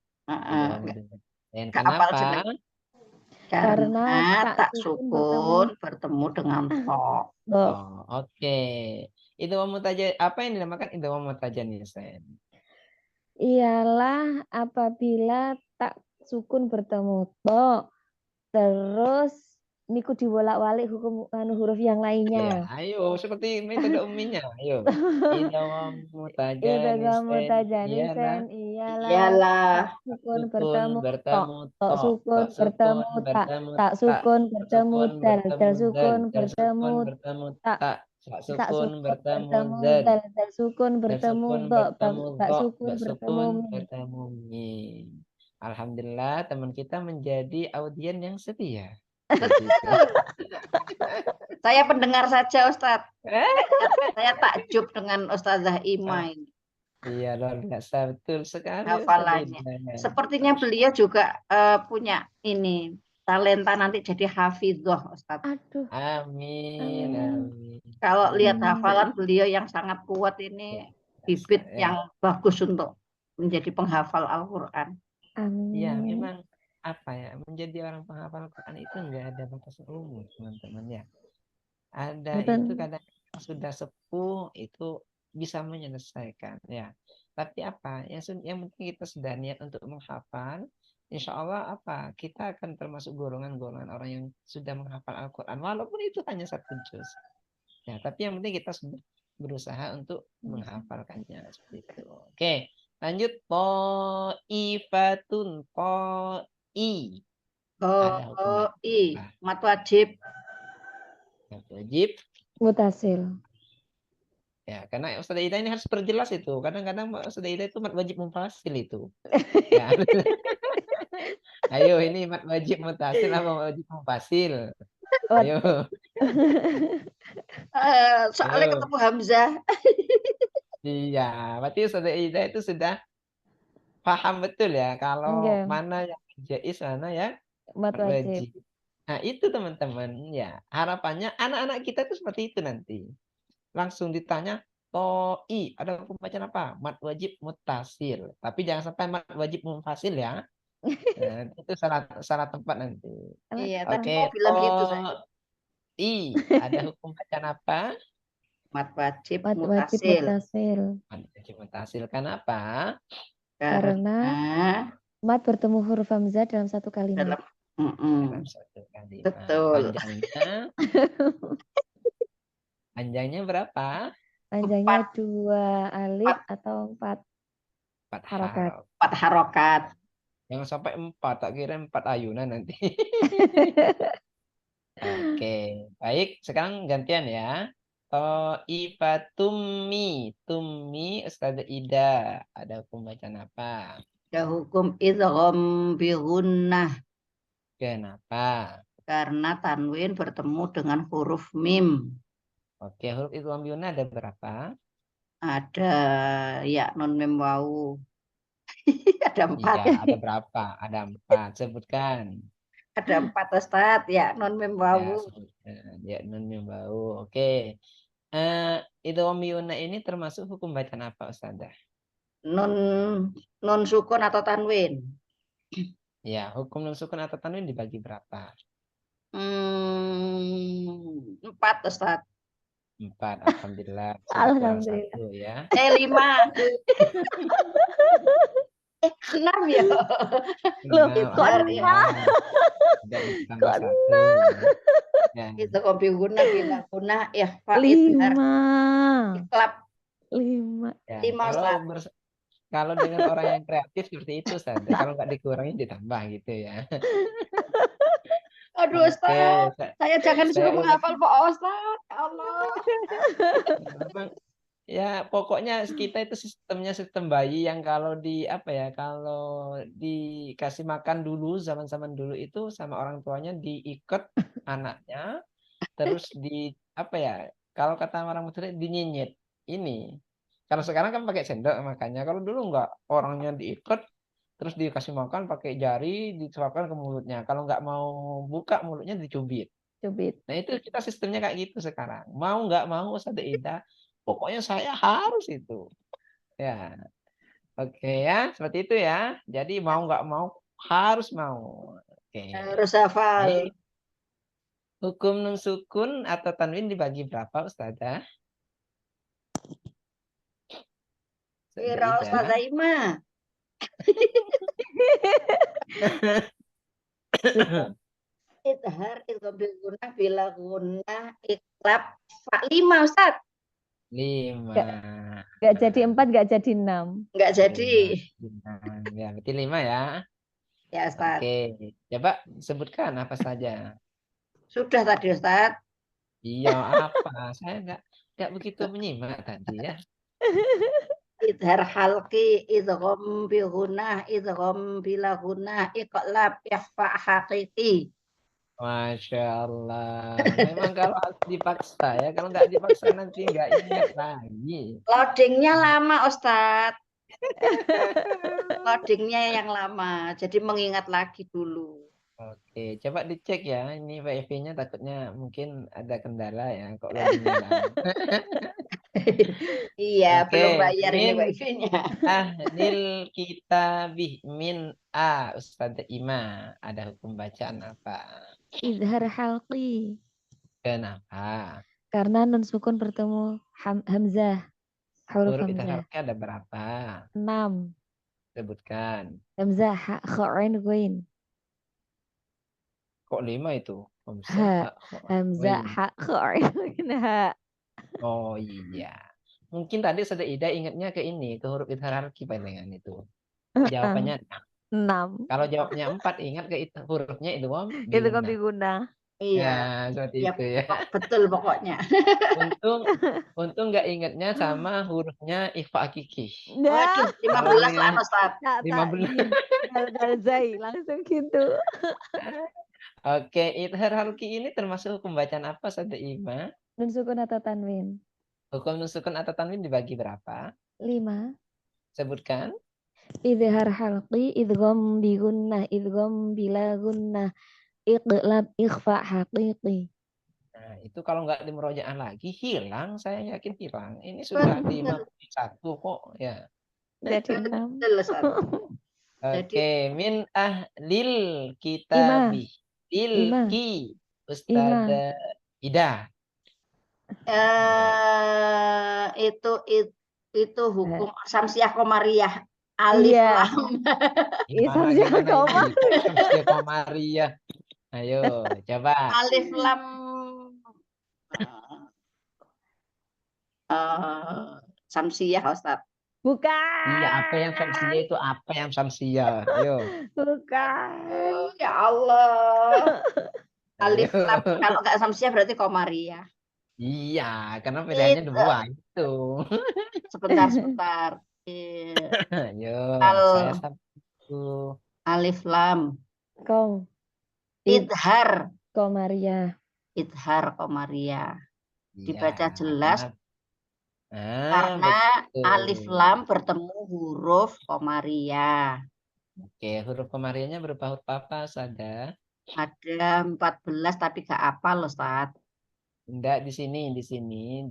Dan Gak apal kenapa? jeneng. Karena Karena tak sukun sukun bertemu dengan to. to. Oh, oke. Itu apa yang dinamakan itu mutajanisain? Ialah apabila tak sukun bertemu to, terus niku dibolak-balik hukum huruf yang Ya, lainnya. ayo seperti metode umumnya. Ayo. Idgham Idgham mutajanisain ialah Iyalah. tak sukun sukun bertemu to, bertemu to sukun bertemu tak, tak sukun bertemu dal, dal sukun bertemu tak, tak tak sukun sukun bertemu bertemu dal, dal, dal sukun dal bertemu sukun do, bertemu tak do, sukun dak bertemu sukun mim. bertemu mim. Alhamdulillah teman kita menjadi audien yang setia. Begitu. Saya pendengar saja, Ustadz. Saya takjub dengan Ustazah Ima ini. Iya, luar biasa, betul sekali. Hafalannya. Sepertinya beliau juga punya ini talenta nanti jadi hafidhoh, Ustadz. Aduh. Amin, amin. Kalau lihat hafalan beliau yang sangat kuat ini, bibit yang bagus untuk menjadi penghafal Al-Quran. Ya, Amin. memang apa ya, menjadi orang penghafal Quran itu enggak ada batas umur, teman-teman ya. Ada Betul. itu kadang sudah sepuh itu bisa menyelesaikan ya. Tapi apa? Yang penting kita sudah niat untuk menghafal. Insya Allah apa? Kita akan termasuk golongan-golongan orang yang sudah menghafal Al-Quran walaupun itu hanya satu juz. Ya, tapi yang penting kita sudah berusaha untuk menghafalkannya seperti itu. Oke, lanjut ifatun i. Ada hukum mat wajib. Mat wajib. Mutasil. Ya, karena Ustazah Ida ini harus perjelas itu. Kadang-kadang Ustazah Ida itu mat wajib mufasil itu. Ya. Ayo, ini mat wajib mutasil apa mat wajib mufasil? Ayo. Soalnya ketemu Hamzah. Iya, berarti Ustazah Ida itu sudah paham betul ya kalau mana yang jais, mana yang mat wajib. Nah, itu teman-teman ya. Harapannya anak-anak kita itu seperti itu nanti. Langsung ditanya, "Toi, ada hukum bacaan apa?" Mat wajib mutasil. Tapi jangan sampai mat wajib munfasil ya. Nah, itu salah tempat nanti. Iya, Oke, tadi mau bilang gitu saya. Ada hukum bacaan apa? Mat wajib Mat wajib mutasil. Mat wajib mutasil. Kenapa? Karena mat bertemu huruf hamzah dalam satu kalimat. Dalam satu kalimat. Betul. Panjangnya berapa? Panjangnya 2 alif atau 4 harokat. 4 harokat. Jangan sampai 4, tak kira 4 ayunan nanti. Oke, baik. Sekarang gantian ya. Ifatumi, tumi Ustazah Ida. Ada hukum bacaan apa? Ya hukum idgham bi gunnah Kenapa? karena tanwin bertemu dengan huruf mim. Oke, huruf idgham yuna ada berapa? Ada ya non mim wau. Ada 4. Iya, ada berapa? Ada 4. Sebutkan. Ada 4 Ustaz. Ya non mim Ya, wau. sebutkan. Ya, nun yang bau. Oke. Idgham yuna ini termasuk hukum bacaan apa, Ustazah? Nun nun sukun atau tanwin. Ya, hukum nun sukun atau tanwin dibagi berapa? 4 Ustaz. 4. Alhamdulillah. Sudah kurang Alhamdulillah. 1 ya. 5. 6 ya. Loh, 6. kok Alhamdulillah. Tidak ditambah Kok 1. Ya. Itu kopi guna bila guna ikhfa idhar 5. iklab 5. Ya. 5 Ustaz. Kalau dengan orang yang kreatif seperti itu, Ustazah. Kalau nggak dikurangi ditambah gitu ya. Aduh Oke, Ustaz, saya jangan saya suruh ulang. menghafal Pak Ustaz. Ya Allah. Memang, ya pokoknya kita itu sistemnya sistem bayi yang kalau kalau dikasih makan dulu zaman-zaman dulu itu sama orang tuanya diikat anaknya, terus kalau kata orang Mesir dinyinyit ini. Kalau sekarang kan pakai sendok makanya, kalau dulu enggak, orangnya diikat terus dikasih makan pakai jari disuapkan ke mulutnya, kalau nggak mau buka mulutnya dicubit. Cubit. Nah itu kita sistemnya kayak gitu sekarang. Mau nggak mau Ustazah Ida, pokoknya saya harus itu. Ya, oke ya, seperti itu ya. Jadi mau nggak mau harus mau. Oke. Harus hafal. Baik. Hukum nun sukun atau tanwin dibagi berapa, Ustazah? Ustazah Kira Ida. Ustazah Ima. Idhar itu guna bila guna iklab 5 Ustaz. 5. Nggak jadi 4, nggak jadi 6. Enggak jadi. 5. Ya, berarti 5 ya. Ya Ustaz. Oke, coba sebutkan apa saja. Sudah tadi Ustaz. Iya, apa? Saya nggak begitu menyimak tadi ya. Idhar halqi idgham bi gunah idgham bila gunah iqlab ikhfa haqiqi. Masya Allah. Memang kalau harus dipaksa ya. Kalau nggak dipaksa nanti nggak ingat lagi. Loadingnya lama Ustaz. Loadingnya yang lama. Jadi mengingat lagi dulu. Oke, coba dicek ya. Ini WiFi-nya takutnya mungkin ada kendala ya. Kok loadingnya lama. Iya, Oke, belum bayar ini min wifi-nya. ahlil kitabih min Ustazah Ima. Ada hukum bacaan apa? Izhar halqi. Kenapa? Karena nun sukun bertemu hamzah. Huruf Huruf hamzah. itharafnya ada berapa? 6. Sebutkan. Hamzah ha kha ghain. Kok 5 itu? Ha. Hamzah Ghain. ha kha ghain ha. Oh iya. Mungkin tadi sudah Ida ingatnya ke ini, ke huruf itharaki palingan itu. Jawabannya 6. kalau jawabnya 4 ingat ke hurufnya itu Itu kan biguna. biguna. Iya. Ya, seperti Ya, itu ya. betul pokoknya. Untung nggak ingatnya sama hurufnya ikhfa hakiki. Waduh, 15 lah Ustaz. Tak 15. dal zai langsung gitu. Oke, ithar halki ini termasuk hukum bacaan apa Sada Ima? Nun sukun atau tanwin? Hukum nun sukun atau tanwin dibagi berapa? 5. Sebutkan. Izhar halqi idgham bi gunnah idgham bila gunnah iqlab ikhfa haqiqi. Nah, itu kalau nggak di murojaah lagi hilang, saya yakin hilang. Ini sudah 51 kok ya. Jadi 6. Betul Ustaz. Oke, min ahlil kitabih ilki Ustazah Ida. Itu hukum samsiah komariah alif lam. Samsiah koma. Samsiah komariah. Ayo, coba. Alif lam. Samsiah Ustaz. Iya, apa yang samsia Bukan. itu apa yang samsia? Ayo. Bukan. Ya Allah. Ayo. Alif lam. Kalau nggak samsia berarti Komaria. Iya, karena pilihannya Itu. dua itu. Sebentar. Ayo, saya Al satu. alif lam. Kong. Id. Idhar. Komaria. Idhar Komaria. Iya, Dibaca jelas karena karena alif betul. lam bertemu huruf Komaria. Oke, huruf komarianya berupa huruf apa saja? Ada 14 tapi gak apa loh, Ustaz. Enggak di sini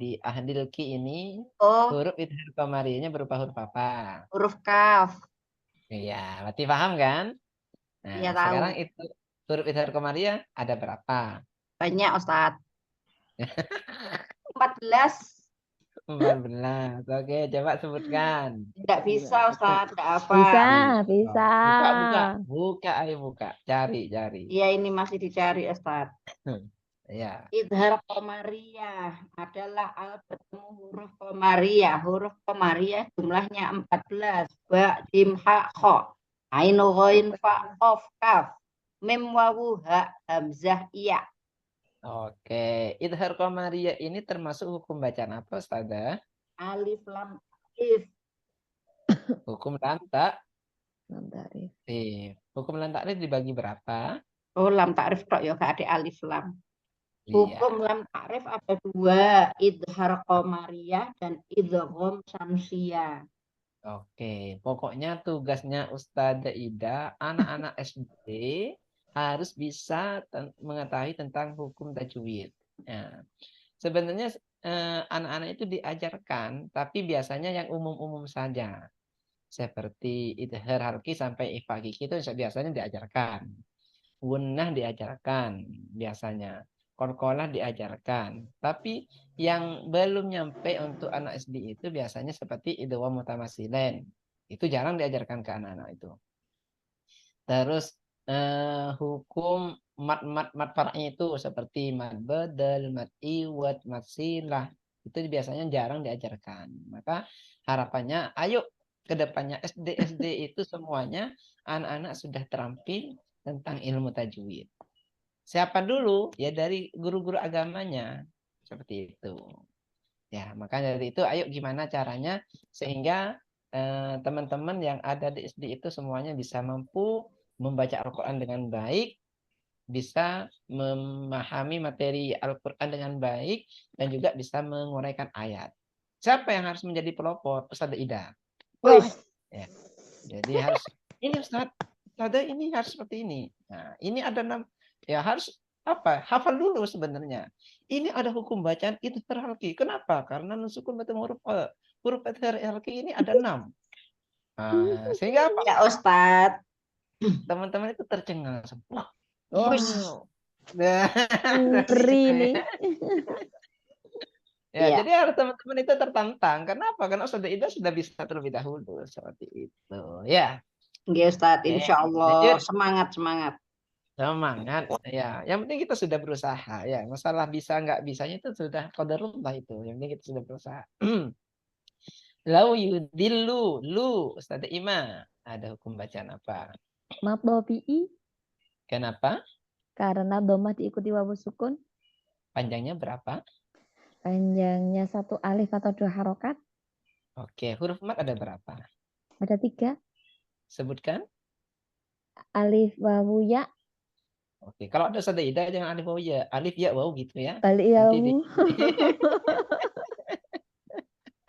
di Ahdil Ki ini Oh, huruf idhar komarianya berupa huruf apa? huruf kaf. Iya, berarti paham kan? Nah, Iya sekarang tahu. itu huruf idhar komaria ada berapa? Banyak, Ustaz. 14. 14. Oke, coba sebutkan. Tidak bisa, Ustaz. Tidak apa. Bisa, Bisa. bisa. Buka, ayo buka. Cari. Iya, ini masih dicari, Ustaz. Ya, Idhar Komariah adalah bertemu huruf Komariah. Huruf Komariah jumlahnya 14. Ba, jim, ha, kho. Ain, ghain, fa, qaf, kaf. Mim, wawu, ha, hamzah, iya. oke. Idhar komaria ini termasuk hukum bacaan apa, Ustazah? Alif, lam, if. Hukum lantak. Lam ta'rif. Hukum lantak ini dibagi berapa? Oh, lam ta'rif tok ya, gak ada alif lam. Iya. Hukum lam ta'rif ada dua. Idhar Komariah dan idgham syamsiyah. Oke, pokoknya tugasnya Ustazah Ida, anak-anak SD harus bisa mengetahui tentang hukum tajwid. Nah, sebenarnya anak-anak itu diajarkan, tapi biasanya yang umum-umum saja. Seperti idhar harki sampai ikhfa kiki itu biasanya diajarkan. Gunnah diajarkan biasanya. Qalqalah diajarkan. Tapi yang belum nyampe untuk anak SD itu biasanya seperti idgham mutamatsilin. Itu jarang diajarkan ke anak-anak itu. Terus hukum mat far'nya itu seperti mat badal, mat iwad, mat silah. Itu biasanya jarang diajarkan. Maka harapannya ayo ke depannya SD itu semuanya anak-anak sudah terampil tentang ilmu tajwid. Siapa dulu? Ya dari guru-guru agamanya. Seperti itu. Ya, makanya dari itu ayo gimana caranya sehingga teman-teman yang ada di SD itu semuanya bisa mampu membaca Al-Quran dengan baik, bisa memahami materi Al-Quran dengan baik, dan juga bisa menguraikan ayat. Siapa yang harus menjadi pelopor? Ustaz Ida. Wih, Ya. Jadi harus ini Ustaz ini harus seperti ini. Nah, ini ada ya harus apa? Hafal dulu sebenarnya. Ini ada hukum bacaan itu terhalki. Kenapa? Karena nusukun bertemu huruf terhalki ini ada 6. Nah, sehingga apa? ya Ustadz. Teman-teman itu tercengang. Wah, Wih, wow. Nah, Ngeri nih. ya, ya, jadi harus teman-teman itu tertantang. Kenapa? Karena Ustaz Ida sudah bisa terlebih dahulu seperti itu. Ya. nggih Ustadz. Oke, Insya Allah lanjut. semangat. Semangat ya. Yang penting kita sudah berusaha ya. Masalah bisa nggak bisanya itu sudah qadarullah itu. Yang penting kita sudah berusaha. Lau yudillu lu Ustaz Ima. Ada hukum bacaan apa? Mat dobi'i Kenapa? karena domah diikuti wawu sukun. Panjangnya berapa? Panjangnya 1 alif atau 2 harokat. Oke, huruf mat ada berapa? Ada 3. Sebutkan. Alif, wawu, ya. Oke, kalau ada Ustaz Ida jangan alif wawu ya. Alif ya wawu gitu ya. Balik Nanti di wawu.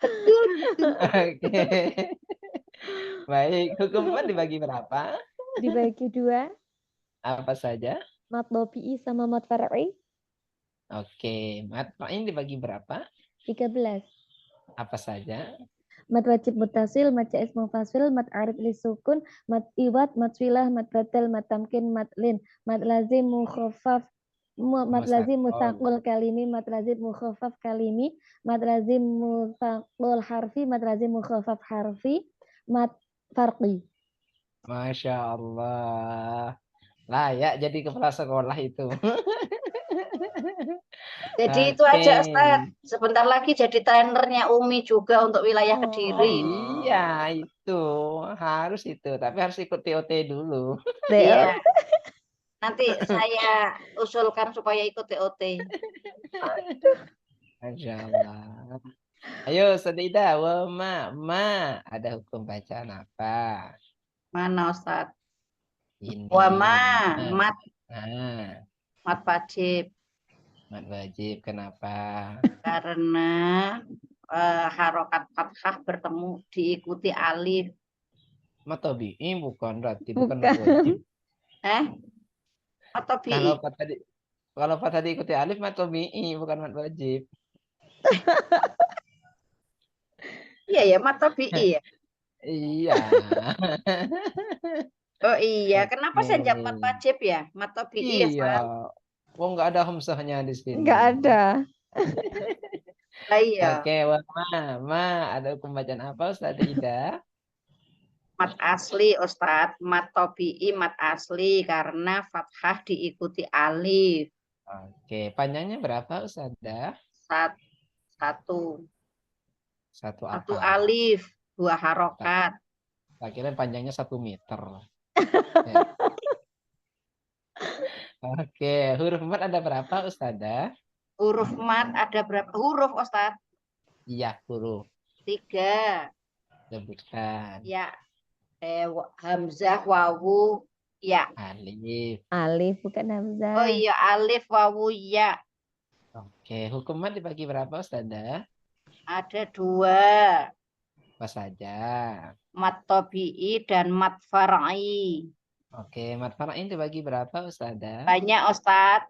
Betul. Oke. Baik, hukum mat dibagi berapa? Dibagi 2. Apa saja? Mat dobi'i sama mat far'i. Oke, mat ini dibagi berapa? 13. Apa saja? Mat wajib mutasil, mat jaiz mufasil, mat arif li sukun, mat iwat, mat filah, mat badal, mat tamkin, mat lin, mat lazim mukhaffaf, mat lazim mustaqul kalimi, mat lazim mukhaffaf kalimi, mat lazim mustaqul harfi, mat lazim mukhaffaf harfi, mat farqi. Masya Allah. Layak jadi kepala sekolah itu. Jadi itu Oke. aja Ustaz. Sebentar lagi jadi trainernya Umi juga untuk wilayah Kediri. Iya, itu harus itu. Tapi harus ikut TOT dulu. Teo. Iya, nanti saya usulkan supaya ikut TOT. Masya Allah. Ayo, Sedidah, ma, ada hukum bacaan apa? Mana Ustaz? Wama, Ini, mat, nah, mat wajib. mat wajib. Kenapa? Karena harokat fathah bertemu diikuti alif. Mat tabi'i bukan berarti bukan mat Bukan. wajib. Atau Kalau bi? pas tadi, kalau pas tadi ikuti alif mat tabi'i bukan mat wajib. Iya ya, mat bi ya. Iya. Oh iya, kenapa saya jawab mat Oke. wajib ya? Mat bi ya, Iya. Ustaz. Oh, nggak ada hamzahnya di sini. Nggak ada. Lah iya, Oke, ma, ada hukum bacaan apa Ustaz Ida? mat asli Ustaz, mat tobi'i mat asli karena fathah diikuti alif. Oke, panjangnya berapa Ustazah? Sat- Satu, Satu satu apa? alif, dua Tak, harokat. tak kira panjangnya 1 meter. Ya. Oke, huruf mat ada berapa Ustazah? Huruf mat ada berapa huruf Ustaz? Iya, huruf. 3. Sebutkan. Ya, hamzah, wawu, ya. Alif. Alif bukan Oh hamzah. iya, alif, wawu, ya. Oke, hukum mat dibagi berapa Ustazah? Ada 2. Apa saja? Mat tobi'i dan mat far'i. Oke, mat far'in dibagi berapa Ustazah? Banyak Ustaz.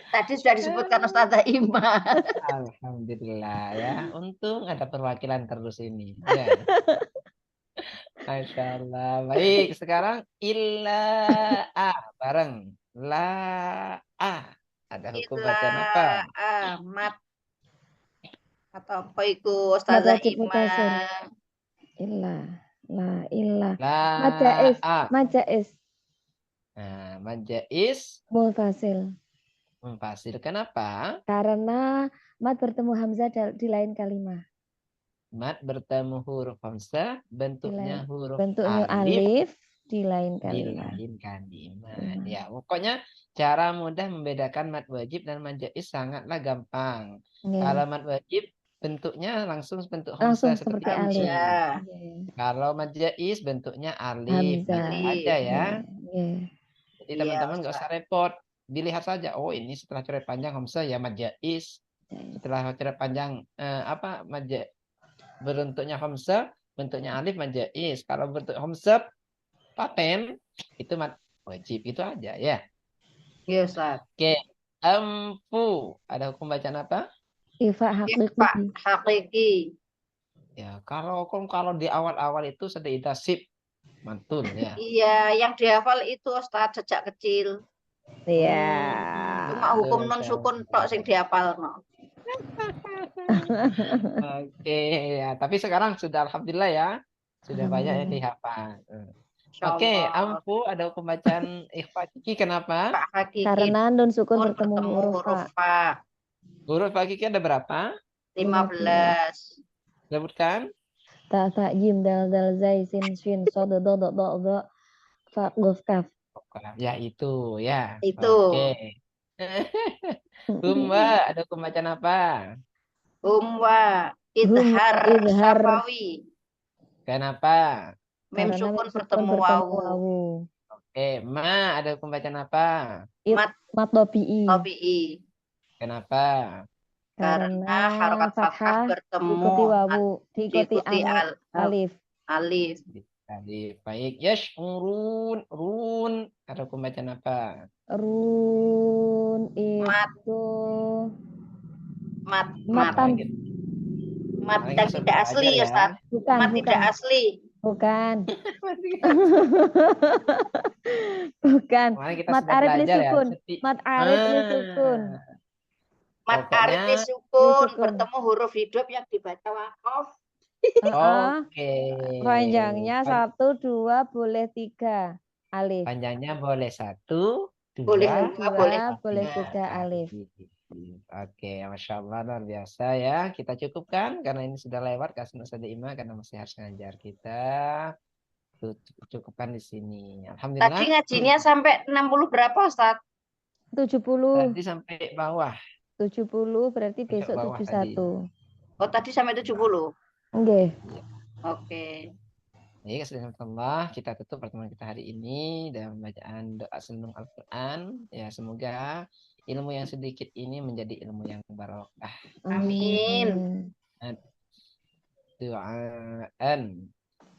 Tadi sudah disebutkan Ustazah Ima. Alhamdulillah ya. Untung ada perwakilan terus ini. Ya. Masya Allah. Baik, sekarang illa a bareng. La a. Ada hukum Illa bacaan apa? mat atau apa itu Mat Ustazah wajib Ima. mutasil. Illa. La illa. La Majais. a. Majais. Nah, majais Multasil. munfasil. Kenapa? Karena mat bertemu hamzah di lain kalimat. Mat bertemu huruf hamzah, bentuknya huruf Bentuknya alif alif di lain di kalimat. lain kalimat. Ya, pokoknya cara mudah membedakan mat wajib dan mat jaiz sangatlah gampang. Nggih. Kalau mat wajib bentuknya langsung bentuk Langsung hamzah seperti seperti alif. ini. Ya. Nggih. Kalau mat jaiz bentuknya alif, gitu Hamzah. aja ya. Nggih. Jadi Iya, teman-teman nggak Ustaz. usah repot. Dilihat saja, oh ini setelah coret panjang hamzah ya mat jaiz. Setelah coret panjang mat jaiz bentuknya hamzah, bentuknya alif mat jaiz. Kalau bentuk hamzah paten itu mat wajib, itu aja ya. Iya, Ustaz. Oke, amfu ada hukum bacaan apa? Ifa Ifa hakiki. hakiki. Ya, kalau di awal-awal itu sudah sip mantul ya. Iya, yang dihafal itu Ustaz sejak kecil. Iya. Cuma hukum nun sukun tok sing dihafal no. Oke, ya, tapi sekarang sudah alhamdulillah ya. Sudah banyak yang Alhamdulillah. dihafal. Oke, amfu ada hukum bacaan ikhfa kiki kenapa? Ifa hakiki Karena nun sukun pun bertemu huruf fa. fa. Huruf kiki ada berapa? 15. Sebutkan. Ta ta jim dal dal zai sin shin so do do do do do fa guf kaf. Ya itu ya. Itu. Oke. Humba ada hukum bacaan apa? Umwa idhar idhar. safawi. Kenapa? Mim Karena sukun mim bertemu wawu. Oke, ma ada hukum bacaan apa? Mat tobi'i. tobi'i. Kenapa? Karena harokat fathah bertemu diikuti wawu, diikuti diikuti alif. alif. Tadi baik. Yes, run. Ada hukum bacaan apa? Run itu matan. Mat yang tidak asli ya, Ustaz. Mat tidak asli. Bukan. Bukan. Mat arif li sukun. Mat arif li sukun. Mat arif li sukun bertemu huruf hidup yang dibaca waqaf. Oke. Panjangnya 1, 2, boleh 3 alif. Panjangnya boleh 1, Boleh dua, dua, boleh boleh tiga. juga alif. Oke, Masya Allah, luar biasa ya. Kita cukupkan karena ini sudah lewat kasih Ustaz Ima karena masih harus ngajar kita. Cukupkan di sini. Tadi Alhamdulillah. ngajinya sampai 60 berapa, Ustaz? 70. Tadi sampai bawah. 70 berarti Sampai besok bawah 71. Oh, tadi sampai 70. Oke. Oke. Baik, Alhamdulillah kita tutup pertemuan kita hari ini dengan bacaan doa senandung Al-Quran. Ya, semoga ilmu yang sedikit ini menjadi ilmu yang barokah. Amin. Doaan.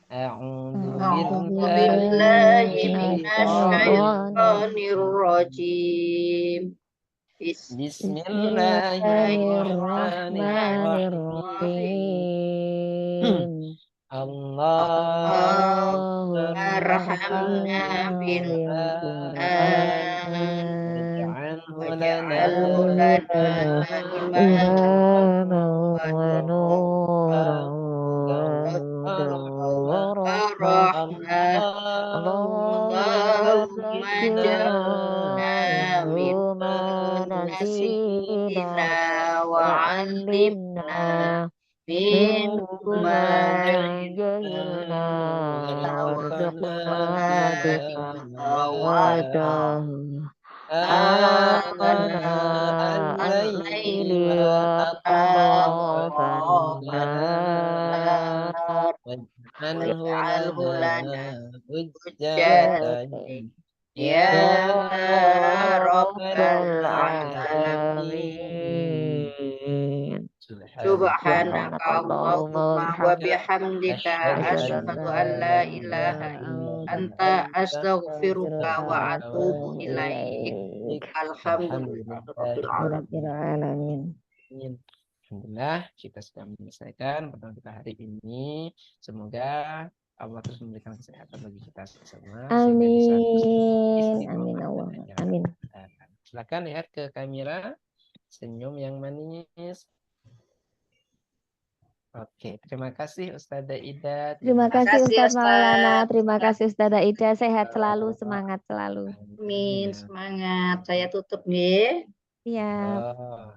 A'udzu A'udzu billahi billahi minasyaitonir minasyaitonir rajim. Bismillahirrahmanirrahim. Allahumma Arhamna bil Qur'an waj'alhu lana imaman wa nuran wa rahmah. Allahumma ja'alna mimman nasina wa 'allimna mimma jahilna warzuqna tilawatahu آمنا الليل وأطراف النهار واجعله لنا حجة يا رب العالمين Subhanaka Allahumma wa bihamdika asyhadu an la ilaha illa anta astaghfiruka wa atubu ilaik. Alhamdulillahirabbil alamin. Alhamdulillah kita sudah menyelesaikan pertemuan kita hari ini. Semoga Allah terus memberikan kesehatan bagi kita semua. Amin. Amin Allah. Amin. Silakan lihat ke kamera. Senyum yang manis. Oke, terima kasih Ustazah Ida. Terima kasih Ustaz Maulana. Terima kasih Ustazah Ida. Sehat selalu, semangat selalu. Amin, semangat. Saya tutup nih. Siap. Oh.